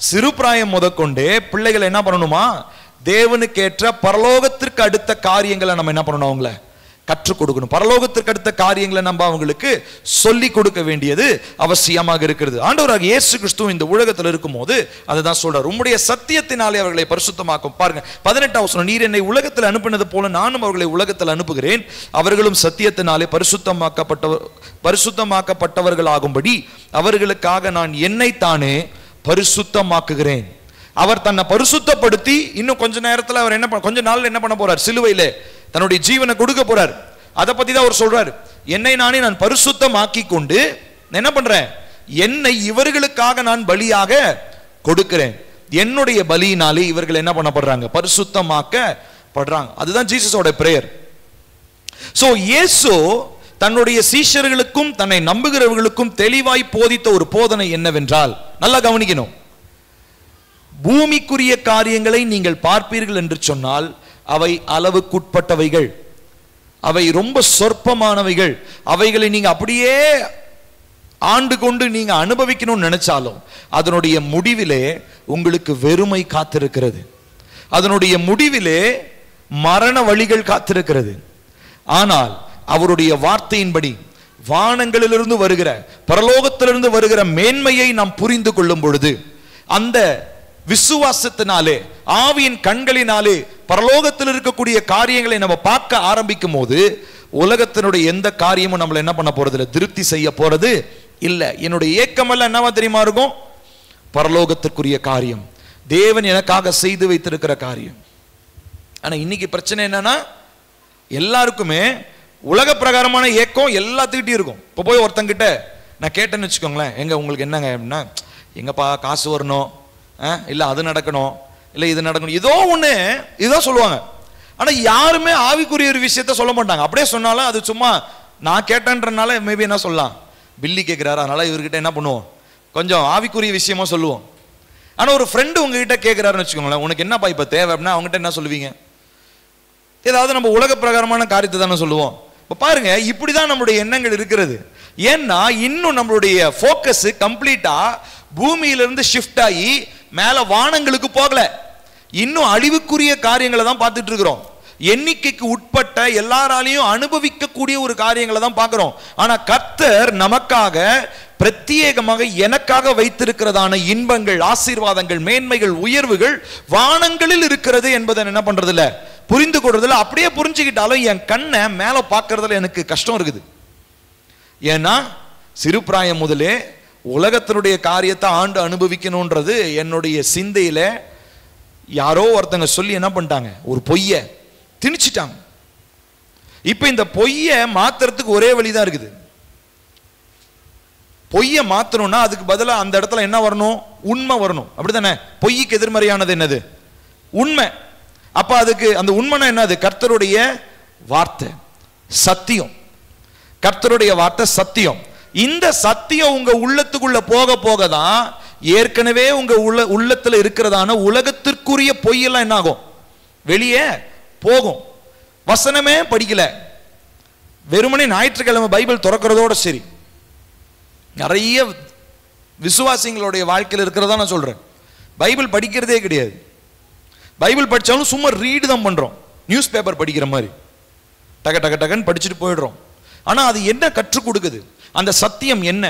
Speaker 1: சிறு பிராயம் முதற்கொண்டே பிள்ளைகளை என்ன பண்ணணுமா, தேவனுக்கேற்ற பரலோகத்திற்கு அடுத்த காரியங்களை நம்ம என்ன பண்ணணும், அவங்கள கற்றுக் கொடுக்கணும். பரலோகத்திற்கு அடுத்த காரியங்களை நம்ம அவங்களுக்கு சொல்லி கொடுக்க வேண்டியது அவசியமாக இருக்கிறது. ஆண்டவராக இயேசு கிறிஸ்து இந்த உலகத்தில் இருக்கும் போது அதுதான் சொல்றார், உம்முடைய சத்தியத்தினாலே அவர்களை பரிசுத்தமாக்கும். பாருங்க 18ஆம் வசனம், நீர் என்னை உலகத்தில் அனுப்பினது போல நானும் அவர்களை உலகத்தில் அனுப்புகிறேன், அவர்களும் சத்தியத்தினாலே பரிசுத்தமாக்கப்பட்டவர்களாகும்படி அவர்களுக்காக நான் என்னைத்தானே பரிசுத்தமாக்குகிறேன். அவர் தன்னை பரிசுத்தப்படுத்தி இன்னும் கொஞ்ச நேரத்தில் அவர் கொஞ்ச நாள் என்ன பண்ண போறார், சிலுவையிலே தன்னுடைய ஜீவனை கொடுக்க போறார். அதை பத்தி தான் அவர் சொல்றார், என்னை நானே நான் பரிசுத்தமாக்கி கொண்டு என்ன பண்றேன், என்னை இவர்களுக்காக நான் பலியாக கொடுக்கிறேன். என்னுடைய பலியினாலே இவர்கள் என்ன பண்ணப்படுறாங்க, பரிசுத்தமாக்கப்படுறாங்க. அதுதான் ஜீசஸோட பிரேயர். சோ இயேசு தன்னுடைய சீஷர்களுக்கும் தன்னை நம்புகிறவர்களுக்கும் தெளிவாய் போதித்த ஒரு போதனை என்னவென்றால், நல்லா கவனிக்கணும், பூமிக்குரிய காரியங்களை நீங்கள் பார்ப்பீர்கள் என்று சொன்னால் அவை அளவுக்குட்பட்டவைகள், அவை ரொம்ப சொற்பமானவைகள். அவைகளை நீங்க அப்படியே ஆண்டு கொண்டு நீங்க அனுபவிக்கணும்னு நினைச்சாலும் அதனுடைய முடிவிலே உங்களுக்கு வெறுமை காத்திருக்கிறது, அதனுடைய முடிவிலே மரண வழிகள் காத்திருக்கிறது. ஆனால் அவருடைய வார்த்தையின்படி வானங்களிலிருந்து வருகிற, பரலோகத்திலிருந்து வருகிற மேன்மையை நாம் புரிந்து கொள்ளும் பொழுது, அந்த விசுவாசத்தினாலே, ஆவியின் கண்களினாலே பரலோகத்தில் இருக்கக்கூடிய காரியங்களை நம்ம பார்க்க ஆரம்பிக்கும் போது, உலகத்தினுடைய எந்த காரியமும் நம்மளை என்ன பண்ண போறது இல்லை, திருப்தி செய்ய போறது இல்லை. என்னுடைய ஏக்கமெல்லாம் என்னவா தெரியுமா இருக்கும்? பரலோகத்திற்குரிய காரியம், தேவன் எனக்காக செய்து வைத்திருக்கிற காரியம். ஆனா இன்னைக்கு பிரச்சனை என்னன்னா, எல்லாருக்குமே உலக பிரகாரமான ஏக்கம் எல்லாத்துக்கிட்டையும் இருக்கும். இப்போ போய் ஒருத்தங்கிட்ட நான் கேட்டேன்னு வச்சுக்கோங்களேன், எங்க உங்களுக்கு என்னங்க அப்படின்னா, எங்கப்பா காசு வரணும், இல்லை அது நடக்கணும், இல்லை இது நடக்கணும், ஏதோ ஒன்று இதுதான் சொல்லுவாங்க. ஆனால் யாருமே ஆவிக்குரிய ஒரு விஷயத்த சொல்ல மாட்டாங்க. அப்படியே சொன்னாலும் அது சும்மா நான் கேட்டேன்றனால மேபி என்ன சொல்லலாம், பில்லி கேட்குறாரு அதனால இவர்கிட்ட என்ன பண்ணுவோம், கொஞ்சம் ஆவிக்குரிய விஷயமா சொல்லுவோம். ஆனால் ஒரு ஃப்ரெண்டு உங்ககிட்ட கேட்குறாருன்னு வச்சுக்கோங்களேன், உனக்கு என்னப்பா இப்போ தேவை அப்படின்னா அவங்ககிட்ட என்ன சொல்லுவீங்க? ஏதாவது நம்ம உலக பிரகாரமான காரியத்தை தானே சொல்லுவோம். இப்போ பாருங்க, இப்படிதான் நம்மளுடைய எண்ணங்கள் இருக்கிறது. ஏன்னா இன்னும் நம்மளுடைய ஃபோக்கஸ் கம்ப்ளீட்டா பூமியிலிருந்து ஷிஃப்ட் ஆகி மேல வானங்களுக்கு போகல. இன்னும் அழிவுக்குரிய காரியங்களை தான் பார்த்துட்டு இருக்கிறோம். எண்ணிக்கைக்கு உட்பட்ட எல்லாராலையும் அனுபவிக்கக்கூடிய ஒரு காரியங்களை தான் பார்க்கிறோம். ஆனா கர்த்தர் நமக்காக பிரத்யேகமாக எனக்காக வைத்திருக்கிறதான இன்பங்கள், ஆசீர்வாதங்கள், மேன்மைகள், உயர்வுகள் வானங்களில் இருக்கிறது என்பதை என்ன பண்றது இல்ல, புரிந்து கொள்றதுல. அப்படியே புரிஞ்சுக்கிட்டாலும் என் கண்ணை மேல பார்க்கறதுல எனக்கு கஷ்டம் இருக்குது. ஏன்னா சிறு பிராயம் முதலே உலகத்தினுடைய காரியத்தை ஆண்டு அனுபவிக்கணும்ன்றது என்னுடைய சிந்தையில யாரோ ஒருத்தங்க சொல்லி என்ன பண்ணிட்டாங்க, ஒரு பொய்ய திணிச்சிட்டாங்க. இப்ப இந்த பொய்ய மாத்துறதுக்கு ஒரே வழிதான் இருக்குது. பொய்ய மாத்தணும்னா அதுக்கு பதிலா அந்த இடத்துல என்ன வரணும், உண்மை வரணும். அப்படித்தானே? பொய்க்கு எதிர்மறையானது என்னது? உண்மை. அப்ப அதுக்கு அந்த உண்மைனா என்னது? கர்த்தருடைய வார்த்தை, சத்தியம். கர்த்தருடைய வார்த்தை சத்தியம். இந்த சத்தியம் உங்க உள்ளத்துக்குள்ள போக போக தான் ஏற்கனவே உங்க உள்ளத்துல இருக்கிறதான உலகத்திற்குரிய பொய்யெல்லாம் என்ன ஆகும், வெளியே போகும். வசனமே படிக்கல, வெறுமனே ஞாயிற்றுக்கிழமை பைபிள் திறக்கிறதோட சரி. நிறைய விசுவாசிகளுடைய வாழ்க்கையில் இருக்கிறதா நான் சொல்றேன். பைபிள் படிக்கிறதே கிடையாது. பைபிள் படிச்சாலும் சும்மா ரீடு தான் பண்றோம், நியூஸ் பேப்பர் படிக்கிற மாதிரி டக டக டகன்னு படிச்சுட்டு போயிடுறோம். ஆனா அது என்ன கற்றுக் கொடுக்குது? அந்த சத்தியம் என்ன?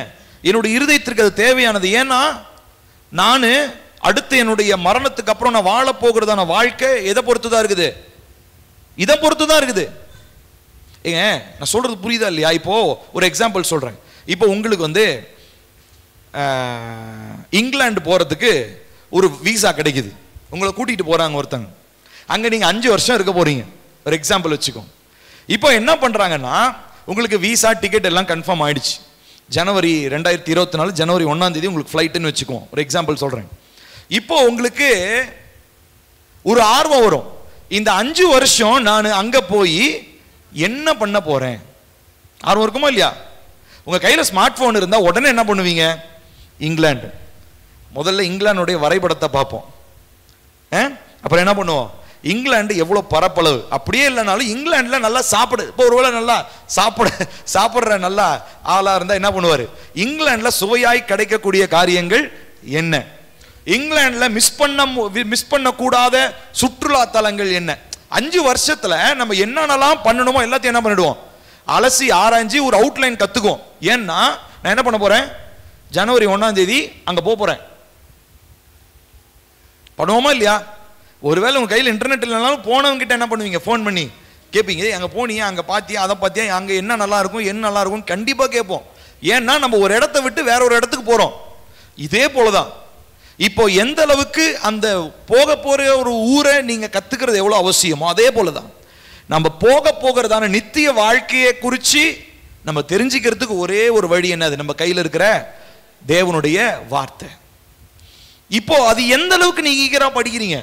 Speaker 1: என்னுடைய இருதயத்திற்கு அது தேவையானது. ஏன்னா நான் அடுத்து என்னுடைய மரணத்துக்கு அப்புறம் நான் வாழ போகிறதான வாழ்க்கை எதை பொறுத்துதான் இருக்குது? இதை பொறுத்துதான் இருக்குது. ஏங்க நான் சொல்றது புரியுதா இல்லையா? இப்போ ஒரு எக்ஸாம்பிள் சொல்றேன். இப்போ உங்களுக்கு வந்து இங்கிலாந்து போறதுக்கு ஒரு விசா கிடைக்குது, உங்களை கூட்டிட்டு போறாங்க ஒருத்தங்க. அங்க நீங்க 5 வருஷம் இருக்க போறீங்க, ஒரு எக்ஸாம்பிள் வச்சுக்கோ. இப்போ என்ன பண்றாங்கன்னா, உங்களுக்கு விசா டிக்கெட் எல்லாம் கன்ஃபார்ம் ஆயிடுச்சு. ஜனவரி 2024 ஜனவரி 1ஆம் தேதி உங்களுக்கு ஃப்ளைட்டுன்னு வச்சுக்குவோம், ஒரு எக்ஸாம்பிள் சொல்றேன். இப்போ உங்களுக்கு ஒரு ஆர்வம் வரும், இந்த 5 வருஷம் நான் அங்க போய் என்ன பண்ண போறேன்? ஆர்வம் இருக்குமா இல்லையா? உங்க கையில ஸ்மார்ட் போன் இருந்தா உடனே என்ன பண்ணுவீங்க? இங்கிலாந்து, முதல்ல இங்கிலாந்துடைய வரைபடத்தை பார்ப்போம். அப்புறம் என்ன பண்ணுவோம்? இங்கிலாந்து எவ்வளவு பரப்பளவு, அப்படியே இல்லைனாலும் இங்கிலாந்துல நல்லா சாப்பிடு. இப்போ ஒருவேளை நல்லா சாப்பிடுற நல்லா ஆளா இருந்தா என்ன பண்ணுவாரு? இங்கிலாந்துல சுவையாய் கிடைக்கக்கூடிய காரியங்கள் என்ன, இங்கிலாந்துல மிஸ் பண்ண கூடாத சுற்றுலா தலங்கள் என்ன. 5 வருஷத்துல நம்ம என்னென்னலாம் பண்ணணுமோ எல்லாத்தையும் என்ன பண்ணிடுவோம், அலசி ஆராய்ச்சி ஒரு அவுட்லைன் கத்துக்குவோம். ஏன்னா நான் என்ன பண்ண போறேன், ஜனவரி 1ஆம் தேதி அங்க போறேன். பண்ணுவோமா இல்லையா? ஒருவேளை உங்க கையில் இன்டர்நெட் இல்லைனாலும் போனவங்க கிட்ட என்ன பண்ணுவீங்க, போன் பண்ணி கேட்பீங்க, அங்க போனியா, அங்க பாத்தியா, அதை பாத்தியா, அங்க என்ன நல்லா இருக்கும், என்ன நல்லா இருக்கும் கண்டிப்பா கேட்போம். ஏன்னா நம்ம ஒரு இடத்தை விட்டு வேற ஒரு இடத்துக்கு போறோம். இதே போலதான் இப்போ எந்த அளவுக்கு அந்த போக போற ஒரு ஊரை நீங்க கத்துக்கிறது எவ்வளவு அவசியமோ அதே போலதான் நம்ம போகிறதான நித்திய வாழ்க்கையை குறித்து நம்ம தெரிஞ்சுக்கிறதுக்கு ஒரே ஒரு வழி என்னது, நம்ம கையில் இருக்கிற தேவனுடைய வார்த்தை. இப்போ அது எந்த அளவுக்கு நீங்க ஈகரா படிக்கிறீங்க?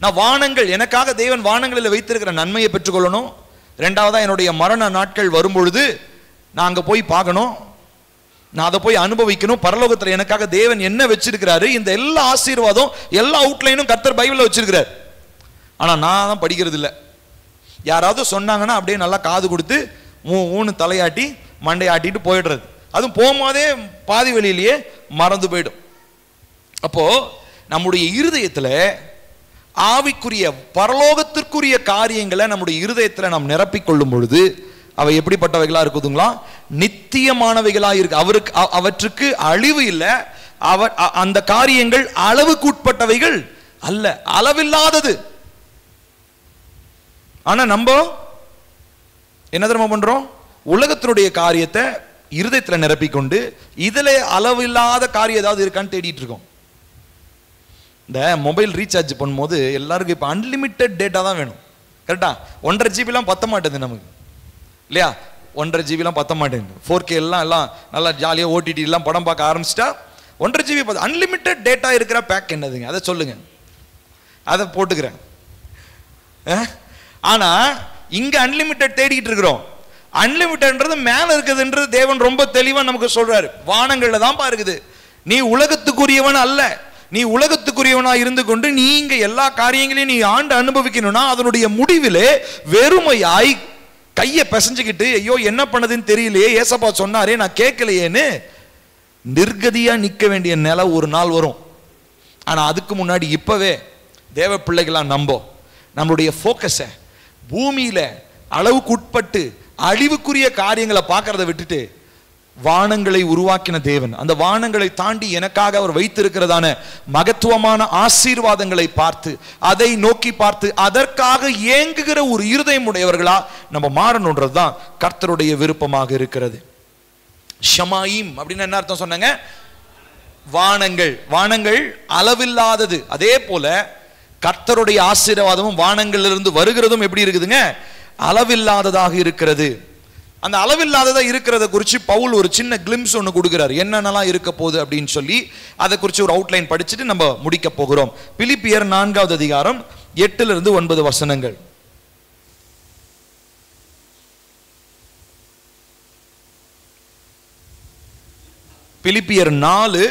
Speaker 1: நான் வானங்கள், எனக்காக தேவன் வானங்களில் வைத்திருக்கிற நன்மையை பெற்றுக்கொள்ளணும். 2வதா என்னுடைய மரண நாட்கள் வரும்பொழுது நான் அங்க போய் பார்க்கணும், நான் அதை போய் அனுபவிக்கணும். பரலோகத்தில் எனக்காக தேவன் என்ன வச்சிருக்கிறாரு, இந்த எல்லா ஆசீர்வாதம் எல்லா அவுட்லைனும் கர்த்தர் பைபிள்ல வச்சிருக்கிறார். ஆனா நான் தான் படிக்கிறது இல்லை. யாராவது சொன்னாங்கன்னா அப்படியே நல்லா காது கொடுத்து ஊன்னு தலையாட்டி மண்டையாட்டிட்டு போயிடுறது. அதுவும் போகும்போதே பாதி வழியிலேயே மறந்து போயிடும். அப்போ நம்முடைய இருதயத்துல ஆவிக்குரிய பரலோகத்திற்குரிய காரியங்களை நம்முடைய இருதயத்துல நாம் நிரப்பிக் கொள்ளும் பொழுது அவை எப்படிப்பட்டவைகளா இருக்குதுங்களா? நித்தியமானவைகளாய் இருக்கு. அவற்றுக்கு அழிவு இல்லை. அந்த காரியங்கள் அளவுக்குட்பட்டவைகள் அல்ல, அளவில்லாதது. ஆனா நம்ம என்ன தெரியுமா பண்றோம்? உலகத்தினுடைய காரியத்தை இருதயத்தில் நிரப்பிக்கொண்டு இதுல அளவில்லாத காரியம் ஏதாவது இருக்கான்னு தேடிட்டு இருக்கோம். இந்த மொபைல் ரீசார்ஜ் பண்ணும்போது எல்லாருக்கும் இப்போ அன்லிமிட்டெட் டேட்டா தான் வேணும். கரெக்டா? 1.5 ஜிபிலாம் பத்த மாட்டேது நமக்கு, இல்லையா? 1.5 ஜிபிலாம் பத்த மாட்டேங்குது. 4K எல்லாம் நல்லா ஜாலியாக ஓடிடி எல்லாம் படம் பார்க்க ஆரம்பிச்சிட்டா 1.5 ஜிபி அன்லிமிட்டெட் டேட்டா இருக்கிற பேக் என்னதுங்க? அதை சொல்லுங்க, அதை போட்டுக்கிறேன். ஆனா இங்க அன்லிமிட்டெட் தேடிட்டு இருக்கிறோம். அன்லிமிட்டெட்ன்றது மேல இருக்குதுன்றது தேவன் ரொம்ப தெளிவா நமக்கு சொல்றாரு. வானங்கள்ல தான் இருக்குது. நீ உலகத்துக்குரியவன் அல்ல. நீ உலகத்துக்குரியவனா இருந்து கொண்டு நீங்க எல்லா காரியங்களையும் நீ ஆண்டு அனுபவிக்கணும்னா அதனுடைய முடிவிலே வெறுமையாய் கையை பிசைஞ்சுக்கிட்டு ஐயோ என்ன பண்ணதுன்னு தெரியலையே, ஏசப்பா சொன்னாரே நான் கேட்கலையேன்னு நிர்கதியா நிக்க வேண்டிய நிலை ஒரு நாள் வரும். ஆனா அதுக்கு முன்னாடி இப்பவே தேவ பிள்ளைகளா நம்மளுடைய போக்கஸை பூமியில அளவுக்கு உட்பட்டு அழிவுக்குரிய காரியங்களை பார்க்கறத விட்டுட்டு வானங்களை உருவாக்கின தேவன், அந்த வானங்களை தாண்டி எனக்காக அவர் வைத்திருக்கிறதான மகத்துவமான ஆசீர்வாதங்களை பார்த்து அதை நோக்கி பார்த்து அதற்காக ஏங்குகிற ஒரு இருதயம் உடையவர்களா நம்ம மாறணும்ன்றதுதான் கர்த்தருடைய விருப்பமாக இருக்கிறது. ஷமாயிம் அப்படின்னு என்ன அர்த்தம் சொன்னாங்க? வானங்கள். வானங்கள் அளவில்லாதது. அதே போல கர்த்தருடைய ஆசீர்வாதமும் வானங்களிலிருந்து வருகிறதும் எப்படி இருக்குதுங்க? அளவில்லாததாக இருக்கிறது. அந்த அளவில்லாததா இருக்கிறத குறித்து பவுல் ஒரு சின்ன கிளிம்ஸ் ஒன்று கொடுக்கிறார். என்னென்னலாம் இருக்க போகுது அப்படின்னு சொல்லி அதை குறித்து ஒரு அவுட்லைன் படிச்சுட்டு நம்ம முடிக்க போகிறோம். பிலிப்பியர் 4வது அதிகாரம் 8 to 9 வசனங்கள். பிலிப்பியர் 4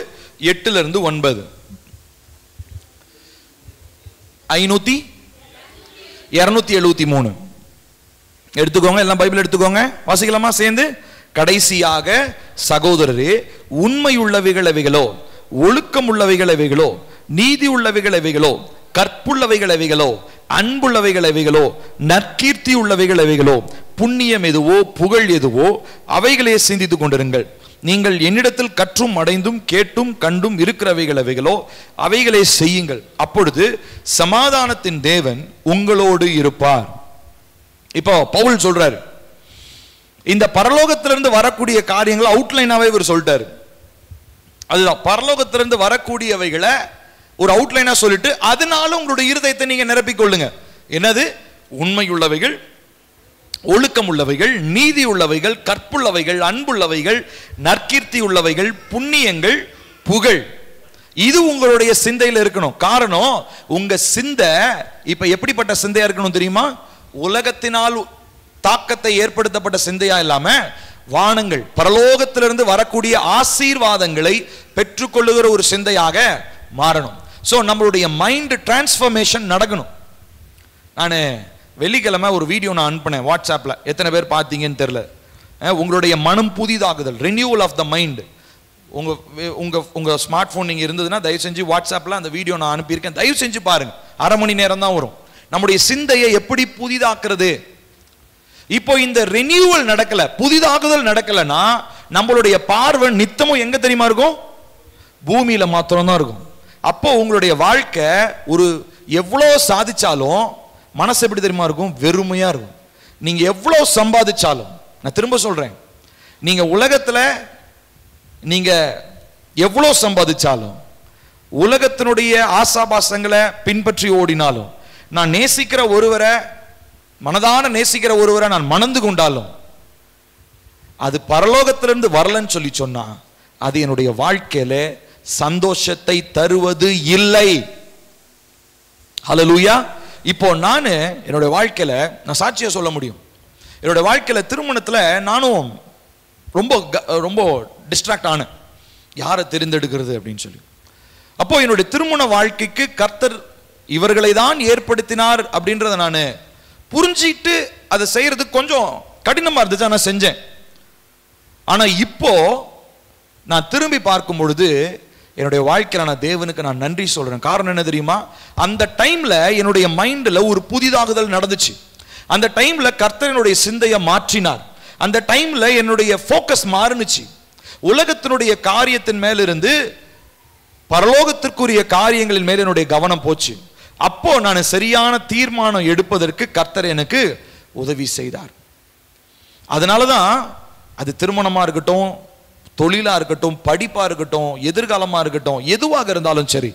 Speaker 1: 8 to 9. 273 எடுத்துக்கோங்க. எல்லாம் பைபிள் எடுத்துக்கோங்க, வாசிக்கலாமா சேர்ந்து? கடைசியாக சகோதரரே, உண்மை உள்ளவைகள் எவைகளோ, ஒழுக்கம் உள்ளவைகள் எவைகளோ, நீதி உள்ளவைகள் எவைகளோ, கற்புள்ளவைகள் எவைகளோ, அன்புள்ளவைகள் எவைகளோ, நற்கீர்த்தி உள்ளவைகள் எவைகளோ, புண்ணியம் எதுவோ, புகழ் எதுவோ, அவைகளே சிந்தித்துக் கொண்டிருங்கள். நீங்கள் என்னிடத்தில் கற்றும் அடைந்தும் கேட்டும் கண்டும் இருக்கிறவைகள் எவைகளோ அவைகளே செய்யுங்கள். அப்பொழுது சமாதானத்தின் தேவன் உங்களோடு இருப்பார். இப்போ பவுல் சொல்றாரு, இந்த பரலோகத்திலிருந்து வரக்கூடிய காரியங்களை அவுட்லைனாவே இவர் சொல்லிட்டாரு. அதுதான் பரலோகத்திலிருந்து வரக்கூடியவைகளை ஒரு அவுட்லைனா சொல்லிட்டு அதனால உங்களுடைய இருதயத்தை நீங்க நிரப்பிக் கொள்ளுங்க. என்னது? உண்மை உள்ளவைகள், ஒழுக்கம் உள்ளவைகள், நீதி உள்ளவைகள், கற்புள்ளவைகள், அன்புள்ளவைகள், நற்கீர்த்தி உள்ளவைகள், புண்ணியங்கள், புகழ். இது உங்களுடைய சிந்தையில் இருக்கணும். காரணம், உங்க சிந்தை இப்ப எப்படிப்பட்ட சிந்தையா இருக்கணும் தெரியுமா? உலகத்தினால் தாக்கத்தை ஏற்படுத்தப்பட்ட சிந்தையா இல்லாம வானங்கள் பரலோகத்திலிருந்து வரக்கூடிய ஆசீர்வாதங்களை பெற்றுக்கொள்ளுகிற ஒரு சிந்தையாக மாறணும். சோ நம்மளுடைய மைண்ட் டிரான்ஸ்ஃபர்மேஷன் நடக்கணும். நான் வெள்ளிக்கிழமை ஒரு வீடியோ நான் அனுப்பினேன் வாட்ஸ்அப்ல, எத்தனை பேர் பார்த்தீங்கன்னு தெரியல. உங்களுடைய மனம் புதிதாகுதல், ரினியூவல் ஆஃப் த மைண்ட். உங்க ஸ்மார்ட் போன் நீங்க இருந்ததுன்னா தயவு செஞ்சு வாட்ஸ்அப்ல அந்த வீடியோ நான் அனுப்பியிருக்கேன், தயவு செஞ்சு பாருங்க. 1/2 மணி நேரம் தான் வரும். நம்முடைய சிந்தையை எப்படி புதிதாக்குறது? இப்போ இந்த ரினியூவல் நடக்கல, புதிதாக்குதல் நடக்கலன்னா நம்மளுடைய பார்வை நித்தமும் எங்க தெரியுமா இருக்கும்? பூமியில மாத்திரம் தான் இருக்கும். அப்போ உங்களுடைய வாழ்க்கை ஒரு எவ்வளோ சாதிச்சாலும் மனசு எப்படி தெரியுமா இருக்கும்? வெறுமையா இருக்கும். நீங்க எவ்வளோ சம்பாதிச்சாலும், நான் திரும்ப சொல்றேன், நீங்க உலகத்துல நீங்க எவ்வளோ சம்பாதிச்சாலும், உலகத்தினுடைய ஆசாபாசங்களை பின்பற்றி ஓடினாலும், நான் நேசிக்கிற ஒருவரை, மனதான நேசிக்கிற ஒருவரை நான் மணந்து கொண்டாலும், அது பரலோகத்திலிருந்து வரலன்னு சொல்லி சொன்னா அது என்னுடைய வாழ்க்கையில சந்தோஷத்தை தருவது இல்லை. ஹல்லேலூயா. இப்போ நான் என்னுடைய வாழ்க்கையில நான் சாட்சியா சொல்ல முடியும். என்னுடைய வாழ்க்கையில திருமணத்துல நானும் ரொம்ப ரொம்ப டிஸ்ட்ராக்ட் ஆனேன், யாரை தெரிந்தெடுக்கிறது அப்படின்னு சொல்லி. அப்போ என்னுடைய திருமண வாழ்க்கைக்கு கர்த்தர் இவர்களை தான் ஏற்படுத்தினார் அப்படின்றத நான் புரிஞ்சிட்டு அதை செய்யறதுக்கு கொஞ்சம் கடினமா இருந்துச்சு, நான் செஞ்சேன். ஆனா இப்போ நான் திரும்பி பார்க்கும் பொழுது என்னுடைய வாழ்க்கையில நான் தேவனுக்கு நான் நன்றி சொல்றேன். காரணம் என்ன தெரியுமா? அந்த டைம்ல என்னுடைய மைண்ட்ல ஒரு புதிதாகுதல் நடந்துச்சு. அந்த டைம்ல கர்த்தர் என்னுடைய சிந்தையை மாற்றினார். அந்த டைம்ல என்னுடைய ஃபோக்கஸ் மாறுனுச்சு. உலகத்தினுடைய காரியத்தின் மேல இருந்து பரலோகத்திற்குரிய காரியங்களின் மேல் என்னுடைய கவனம் போச்சு. அப்போ நான் சரியான தீர்மானம் எடுப்பதற்கு கர்த்தர் எனக்கு உதவி செய்தார். அதனாலதான் அது திருமணமா இருக்கட்டும், தொழிலா இருக்கட்டும், படிப்பா இருக்கட்டும், எதிர்காலமா இருக்கட்டும், எதுவாக இருந்தாலும் சரி,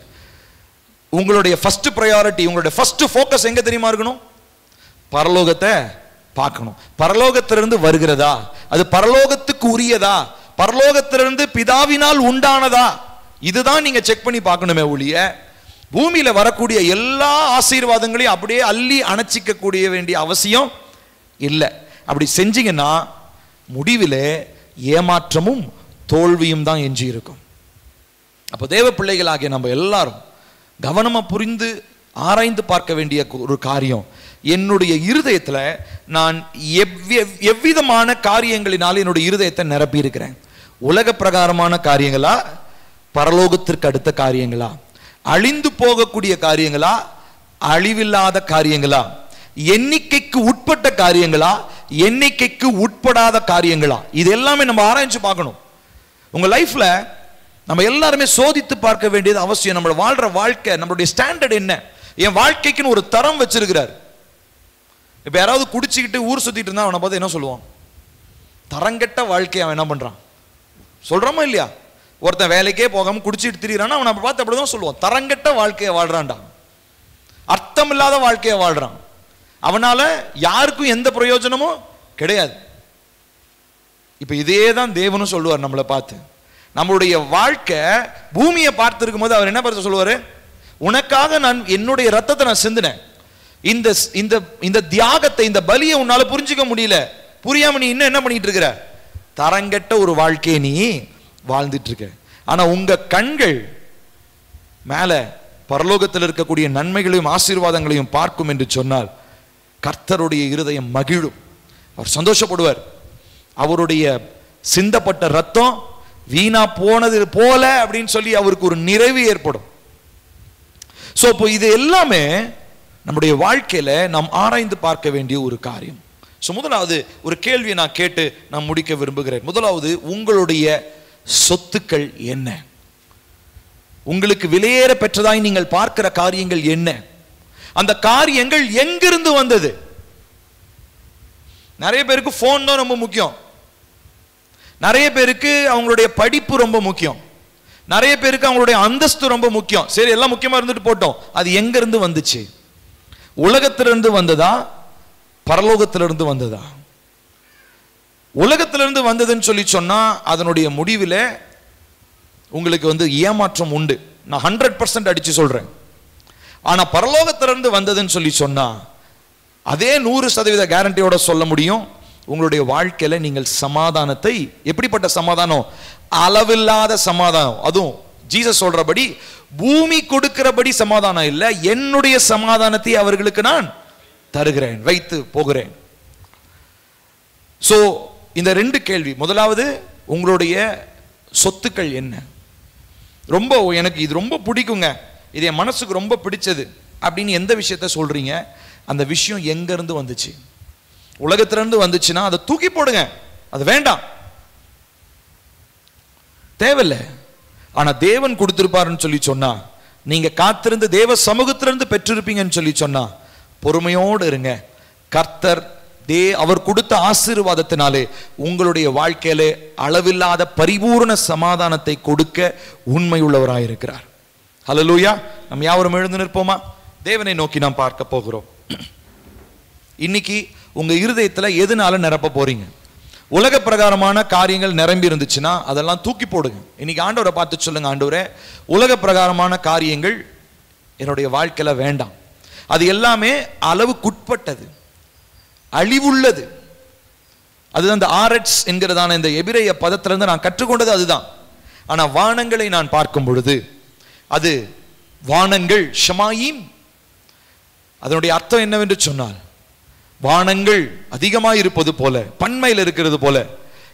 Speaker 1: உங்களுடைய ஃபர்ஸ்ட் ப்ரையாரிட்டி, உங்களுடைய ஃபர்ஸ்ட் ஃபோக்கஸ் எங்க தெரியுமா இருக்கணும்? பரலோகத்தை பார்க்கணும். பரலோகத்திலிருந்து வருகிறதா, அது பரலோகத்துக்கு உரியதா, பரலோகத்திலிருந்து பிதாவினால் உண்டானதா, இதுதான் நீங்க செக் பண்ணி பார்க்கணுமே ஒழிய பூமியில வரக்கூடிய எல்லா ஆசீர்வாதங்களையும் அப்படியே அள்ளி அணைச்சிக்க கூடிய வேண்டிய அவசியம் இல்லை. அப்படி செஞ்சீங்கன்னா முடிவிலே ஏமாற்றமும் தோல்வியும் தான் எஞ்சி இருக்கும். அப்போ தேவ பிள்ளைகளாகிய நம்ம எல்லாரும் கவனமா புரிந்து ஆராய்ந்து பார்க்க வேண்டிய ஒரு காரியம், என்னுடைய இருதயத்துல நான் எவ்விதமான காரியங்களினால என்னுடைய இருதயத்தை நிரப்பி இருக்கிறேன். உலக பிரகாரமான காரியங்களா, பரலோகத்திற்கு அடுத்த காரியங்களா, அழிந்து போகக்கூடிய காரியங்களா, அழிவில்லாத காரியங்களா, எண்ணிக்கைக்கு உட்பட்ட காரியங்களா, எண்ணிக்கைக்கு உட்படாத காரியங்களா, இது எல்லாமே நம்ம ஆராய்ச்சி பார்க்கணும். உங்க லைஃப்ல நம்ம எல்லாருமே சோதித்து பார்க்க வேண்டியது அவசியம். நம்ம வாழ்ற வாழ்க்கை, நம்மளுடைய ஸ்டாண்டர்ட் என்ன? என் வாழ்க்கைக்குன்னு ஒரு தரம் வச்சிருக்கிறார். இப்ப யாராவது குடிச்சுக்கிட்டு ஊர் சுத்திட்டு இருந்தா அவனை பார்த்து என்ன சொல்லுவான்? தரங்கெட்ட வாழ்க்கையை அவன் என்ன பண்றான் சொல்றோமா இல்லையா? ஒருத்தன் வேலைக்கே போகாம குடிச்சிட்டு திரியிறான்னா அவனை பார்த்து அப்படிதான் சொல்லுவான், தரங்கெட்ட வாழ்க்கையை வாழ்றான்டா, அர்த்தம் இல்லாத வாழ்க்கையை வாழ்றான், அவனால யாருக்கும் எந்த பிரயோஜனமும் கிடையாது. இப்ப இதே தான் தேவனும் சொல்லுவார் நம்மளை பார்த்து. நம்மளுடைய வாழ்க்கை பூமியை பார்த்து இருக்கும் போது அவர் என்ன பார்த்து சொல்லுவாரு? உனக்காக நான் என்னுடைய ரத்தத்தை நான் சிந்தினேன், இந்த இந்த இந்த தியாகத்தை, இந்த பலியை உன்னால புரிஞ்சுக்க முடியல, புரியாம நீ இன்னும் என்ன பண்ணிட்டு இருக்கிற? தரங்கெட்ட ஒரு வாழ்க்கையை நீ வாழ்ந்துட்டு இருக்க. ஆனா உங்க கண்கள் மேல பரலோகத்தில் இருக்கக்கூடிய நன்மைகளையும் ஆசீர்வாதங்களையும் பார்க்கும் என்று சொன்னால் கர்த்தருடைய இருதயம் மகிழும், அவர் சந்தோஷப்படுவார். அவருடைய சிந்தப்பட்ட ரத்தம் வீணா போனது போல அப்படின்னு சொல்லி அவருக்கு ஒரு நிறைவு ஏற்படும். சோ இப்போ இது எல்லாமே நம்முடைய வாழ்க்கையில நாம் ஆராய்ந்து பார்க்க வேண்டிய ஒரு காரியம். சோ முதலாவது ஒரு கேள்வியை நான் கேட்டு நான் முடிக்க விரும்புகிறேன். முதலாவது, உங்களுடைய சொத்துக்கள் என்ன? உங்களுக்கு விலையேற பெற்றதாய் நீங்கள் பார்க்கிற காரியங்கள் என்ன? அந்த காரியங்கள் எங்கிருந்து வந்தது? நிறைய பேருக்கு போன் தான் ரொம்ப முக்கியம், நிறைய பேருக்கு அவங்களுடைய படிப்பு ரொம்ப முக்கியம், நிறைய பேருக்கு அவங்களுடைய அந்தஸ்து ரொம்ப முக்கியம். சரி, எல்லாம் முக்கியமா இருந்துட்டு போட்டோம். அது எங்க இருந்து வந்துச்சு? உலகத்திலிருந்து வந்ததா, பரலோகத்திலிருந்து வந்ததா? உலகத்திலிருந்து வந்ததுன்னு சொல்லி சொன்னா அதனுடைய முடிவில் உங்களுக்கு ஏமாற்றம் உண்டு. நான் 100% அடிச்சு சொல்றேன். ஆனா பரலோகத்திலிருந்து வந்ததுன்னு சொல்லி சொன்னா அதே 100% கேரண்டியோட சொல்ல முடியும், உங்களுடைய வாழ்க்கையில நீங்கள் சமாதானத்தை, எப்படிப்பட்ட சமாதானம்? அளவில்லாத சமாதானம். அதுவும் ஜீசஸ் சொல்றபடி பூமி கொடுக்கிறபடி சமாதானம் இல்ல, என்னுடைய சமாதானத்தை அவர்களுக்கு நான் தருகிறேன், வைத்து போகிறேன். சோ இந்த ரெண்டு கேள்வி. முதலாவது, உங்களுடைய சொத்துக்கள் என்ன? ரொம்ப எனக்கு இது ரொம்ப பிடிக்குங்க, இது என் மனசுக்கு ரொம்ப பிடிச்சது அப்படின்னு எந்த விஷயத்த சொல்றீங்க? அந்த விஷயம் எங்க இருந்து வந்துச்சு? உலகத்திலிருந்து வந்துச்சுன்னா அதை தூக்கி போடுங்க, அது வேண்டாம், தேவையில்லை. ஆனா தேவன் கொடுத்திருப்பாருன்னு சொல்லி சொன்னா, நீங்க காத்திருந்து தேவ சமூகத்திலிருந்து பெற்றிருப்பீங்கன்னு சொல்லி சொன்னா பொறுமையோடு இருங்க. கர்த்தர் அவர் கொடுத்த ஆசீர்வாதத்தினாலே உங்களுடைய வாழ்க்கையிலே அளவில்லாத பரிபூர்ண சமாதானத்தை கொடுக்க உண்மை உள்ளவராயிருக்கிறார். ஹல்லேலூயா. நம்ம யாவரும் எழுந்து நிற்போமா? தேவனை நோக்கி நாம் பார்க்க போகிறோம். இன்னைக்கு உங்க இருதயத்துல எதுனால நிரப்ப போறீங்க? உலக பிரகாரமான காரியங்கள் நிரம்பி இருந்துச்சுன்னா அதெல்லாம் தூக்கி போடுங்க. இன்னைக்கு ஆண்டவரை பார்த்து சொல்லுங்க, ஆண்டவரே, உலக பிரகாரமான காரியங்கள் என்னுடைய வாழ்க்கையில வேண்டாம், அது எல்லாமே அளவுக்குட்பட்டது, அழிவுள்ளது. அதுதான் இந்த ஆரட்ஸ் என்கிறதான இந்த எபிரேய பதத்திலிருந்து நான் கற்றுக்கொண்டது அதுதான். ஆனா வானங்களை நான் பார்க்கும் பொழுது அது வானங்கள் ஷமாயீம், அதனுடைய அர்த்தம் என்னவென்று சொன்னால், வானங்கள் அதிகமாய் இருப்பது போல, பன்மையில் இருக்கிறது போல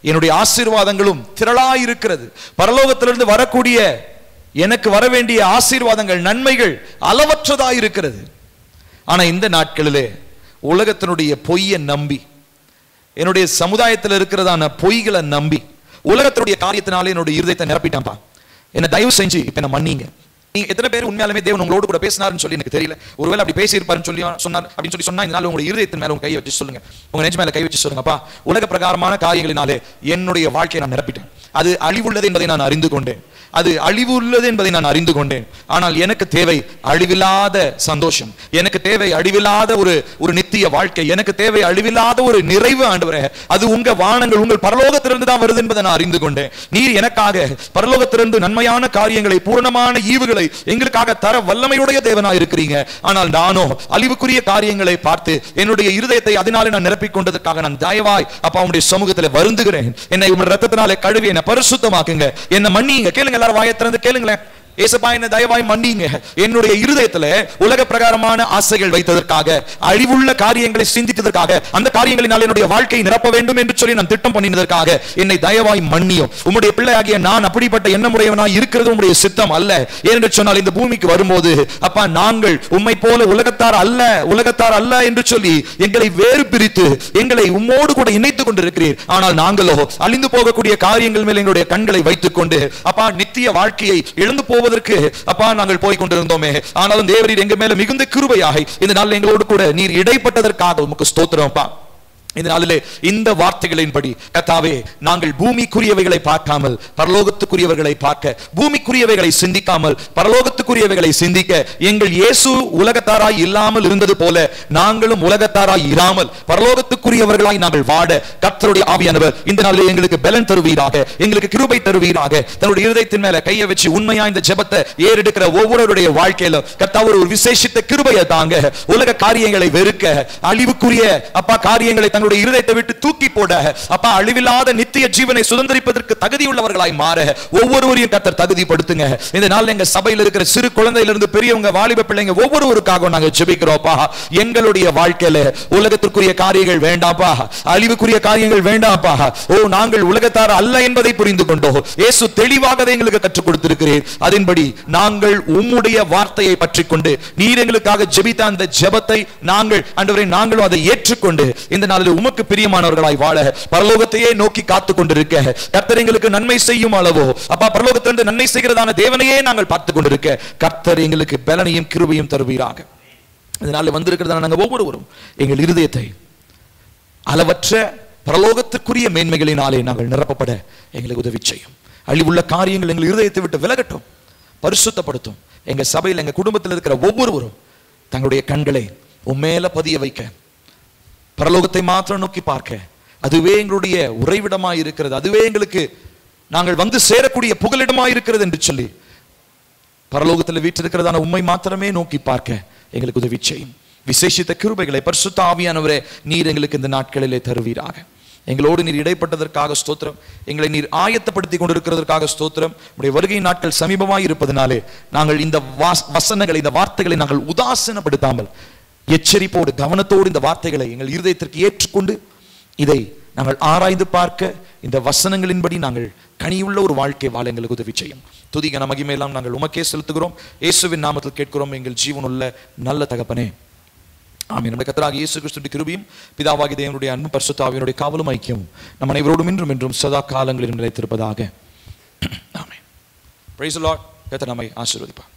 Speaker 1: என்னுடைய ஆசீர்வாதங்களும் திரளாய் இருக்கிறது. பரலோகத்திலிருந்து வரக்கூடிய எனக்கு வர வேண்டிய ஆசீர்வாதங்கள், நன்மைகள் அளவற்றதாய் இருக்கிறது. ஆனா இந்த நாட்களிலே உலகத்தினுடைய பொய்யை நம்பி, என்னுடைய சமுதாயத்தில் இருக்கிறதான பொய்களை நம்பி உலகத்துடைய காரியத்தினாலே என்னுடைய இருதயத்தை நிரப்பிட்டான்பா, என்ன தயவு செஞ்சு இப்ப என்ன மன்னிங்க. நீங்க எத்தனை பேர் உண்மையாலுமே தேவன் உங்களோடு கூட பேசினாருன்னு சொல்லி எனக்கு தெரியல. ஒருவேளை அப்படி பேசியிருப்பாருன்னு சொல்லி சொன்னார் அப்படின்னு சொன்னா, இதனால உங்களுடைய இருதயத்தின் மேல உங்க கையை வச்சு சொல்லுங்க, உங்க நெஞ்சு மேல கை வச்சு சொல்லுங்கப்பா, உலக பிரகாரமான காரியங்களினாலே என்னுடைய வாழ்க்கையை நான் நிரப்பிட்டேன். அது அழிவுள்ளது என்பதை நான் அறிந்து கொண்டேன், அது அழிவு உள்ளது என்பதை நான் அறிந்து கொண்டேன். ஆனால் எனக்கு தேவை அழிவில்லாத சந்தோஷம், எனக்கு தேவை அழிவில்லாத ஒரு நித்திய வாழ்க்கை, எனக்கு தேவை அழிவில்லாத ஒரு நிறைவு ஆண்டவரே. அது உங்க வானங்கள் உங்கள் பரலோகத்திலிருந்து தான் வருது என்பதை நான் அறிந்து கொண்டேன். நீர் எனக்காக பரலோகத்திலிருந்து நன்மையான காரியங்களை, பூரணமான ஈவுகளை எங்களுக்காக தர வல்லமையுடைய தேவனாய் இருக்கிறீங்க. ஆனால் நானோ அழிவுக்குரிய காரியங்களை பார்த்து என்னுடைய இருதயத்தை அதனாலே நான் நிரப்பிக் கொண்டதற்காக நான் தயவாய் அப்பா உம்முடைய சமூகத்தில் வருந்துகிறேன். என்னை உம்முடைய இரத்தத்தினாலே கழுவி என்னை பரிசுத்தமாக்குங்க, என்னை மன்னிங்க. கேளுங்க, எல்லாரும் வாயை திறந்து கேளுங்களேன். ஏசப்பா என்ன தயவாய் மன்னிங்க. என்னுடைய இருதயத்துல உலக பிரகாரமான ஆசைகள் வைத்ததற்காக, அழிவுள்ள காரியங்களை சிந்தித்ததற்காக, அந்த காரியங்களினால் என்னுடைய வாழ்க்கையை நிரப்ப வேண்டும் என்று சொல்லி நான் திட்டம் பண்ணினதற்காக என்னை தயவாய் மன்னியும். உம்முடைய பிள்ளையாகிய நான் அப்படிப்பட்ட எண்ணமுடையவனாய் இருக்கிறது உம்முடைய சித்தம் அல்ல. ஏனென்று சொன்னால் இந்த பூமிக்கு வரும்போது அப்பா நாங்கள் உம்மை போல உலகத்தார் அல்ல என்று சொல்லி எங்களை வேறு பிரித்து எங்களை உம்மோடு கூட இணைத்துக் கொண்டிருக்கிறீர். ஆனால் நாங்களோ அழிந்து போகக்கூடிய காரியங்கள் மேல் எங்களுடைய கண்களை வைத்துக் கொண்டு அப்பா நித்திய வாழ்க்கையை இழந்து போவதற்கு அப்பா நாங்கள் போய் கொண்டிருந்தோமே. ஆனாலும் தேவரீர் எங்க மேல மிகுந்த கிருபையாக இந்த நாள் எங்களோடு கூட நீர் இடைப்பட்டதற்காக உமக்கு ஸ்தோத்திரம் அப்பா. இந்த நாளிலே இந்த வார்த்தைகளின்படி கர்த்தாவே நாங்கள் பூமிக்குரியவைகளை பார்க்காமல் பரலோகத்துக்குரியவர்களை பார்க்க, பூமிக்குரியவைகளை சிந்திக்காமல் பரலோகத்துக்குரியவைகளை சிந்திக்க, எங்கள் இயேசு உலகத்தாராய் இல்லாமல் இருந்தது போல நாங்களும் உலகத்தாராய் இராமல் பரலோகத்துக்குரியவர்களாய் நாங்கள் வாட கர்த்தருடைய ஆவியானவர் இந்த நாளிலே எங்களுக்கு பலன் தருவீராக, எங்களுக்கு கிருபை தருவீராக. தன்னுடைய இருதயத்தின் மேல கையை வச்சு உண்மையா இந்த ஜெபத்தை ஏறெடுக்கிற ஒவ்வொருவருடைய வாழ்க்கையில கர்த்தாவே ஒரு விசேஷித்த கிருபையை தாங்க. உலக காரியங்களை வெறுக்க, அழிவுக்குரிய அப்பா காரியங்களை இருதயத்தை விட்டு தூக்கி போட, அப்பா அழிவில்லாத நித்திய ஜீவனை சுதந்திரிப்பதற்கு தகுதியுள்ளவர்களாய் மாற ஒவ்வொருவரையும் கர்த்தர் தகுதிப்படுத்துங்க. இந்த நாள் எங்க சபையில் இருக்கிற சிறு குழந்தையிலிருந்து பெரியவங்க, வாலிப பிள்ளைங்க ஒவ்வொருவருக்காக நாங்க ஜெபிக்கிறோம்ப்பா. எங்களுடைய வாழ்க்கையில உலகத்திற்குரிய காரியங்கள் வேண்டாம்ப்பா, அழிவுக்குரிய காரியங்கள் வேண்டாம்ப்பா. நாங்கள் உலகத்தார் அல்ல என்பதை புரிந்து கொண்டோம். இயேசு தெளிவாக எங்களுக்கு கற்றுக் கொடுத்திருக்கிறீர். அதன்படி நாங்கள் உம்முடைய வார்த்தையை பற்றிக் கொண்டு நீர் எங்களுக்காக ஜெபித்த அந்த ஜெபத்தை நாங்கள் ஆண்டவரே நாங்களும் அதை ஏற்றுக்கொண்டு இந்த நாளில் உமக்கு பிரியமானவர்களாய் வாழ, பரலோகத்தையே நோக்கி காத்துக் கொண்டிருக்க, கர்த்தர் எங்களுக்கு நன்மை செய்யும் அளவோ அப்பா பரலோகத்திலிருந்து நன்மை செய்கிறதான தேவனையே நாங்கள் பார்த்துக் கொண்டிருக்க கர்த்தர் எங்களுக்கு பலனையும் கிருபையும் தருவீராக. இதனால வந்திருக்கிறதான நாங்கள் ஒவ்வொருவரும் எங்கள் இருதயத்தை அளவற்ற பரலோகத்திற்குரிய மேன்மைகளினாலே நாங்கள் நிரப்பப்பட எங்களுக்கு உதவி செய்யும். அழிவுள்ள காரியங்கள் எங்கள் இருதயத்தை விட்டு விலகட்டும், பரிசுத்தப்படுத்தும். எங்க சபையில் எங்க குடும்பத்தில் இருக்கிற ஒவ்வொருவரும் தங்களுடைய கண்களை உம்மேல பதிய வைக்க, பரலோகத்தை மாத்திரம் நோக்கி பார்க்க, அதுவே எங்களுடைய உறைவிடமாய் இருக்கிறது, அதுவே எங்களுக்கு நாங்கள் வந்து சேரக்கூடிய புகலிடமாய் இருக்கிறது என்று சொல்லி பரலோகத்தில் வீற்றிருக்கிறதான உண்மை மாத்திரமே நோக்கி பார்க்க எங்களுக்கு உதவி செய்யும். விசேஷித்த கிருபைகளை பரிசுத்த ஆவியானவரே நீர் எங்களுக்கு இந்த நாட்களிலே தருவீராக. எங்களோடு நீர் இடைப்பட்டதற்காக ஸ்தோத்திரம், எங்களை நீர் ஆயத்தப்படுத்தி கொண்டிருக்கிறதற்காக ஸ்தோத்திரம். உடைய வருகை நாட்கள் சமீபமாய் இருப்பதனாலே நாங்கள் இந்த வசனங்களை, இந்த வார்த்தைகளை நாங்கள் உதாசீனப்படுத்தாமல் எச்சரிப்போடு கவனத்தோடு இந்த வார்த்தைகளை எங்கள் இருதயத்திற்கு ஏற்றுக்கொண்டு இதை நாங்கள் ஆராய்ந்து பார்க்க, இந்த வசனங்களின்படி நாங்கள் கனியுள்ள ஒரு வாழ்க்கை வாழ எங்களுக்கு உதவி செய்யும். துதிக மகிமையெல்லாம் நாங்கள் உமக்கே செலுத்துகிறோம். இயேசுவின் நாமத்தில் கேட்கிறோம் எங்கள் ஜீவனுள்ள நல்ல தகப்பனே, ஆமென். நம்முடைய கர்த்தராகிய இயேசு கிறிஸ்துவின் கிருபையும் பிதாவாகிய தேவனுடைய அன்பும் பரிசுத்த ஆவியானவருடைய காவலும் ஐக்கியமும் நம் அனைவரோடும் இன்றும் என்றும் சதா காலங்களில் நிலைத்திருப்பதாக. ஆமென். Praise the Lord. கர்த்தர் நம்மை ஆசீர்வதிப்பார்.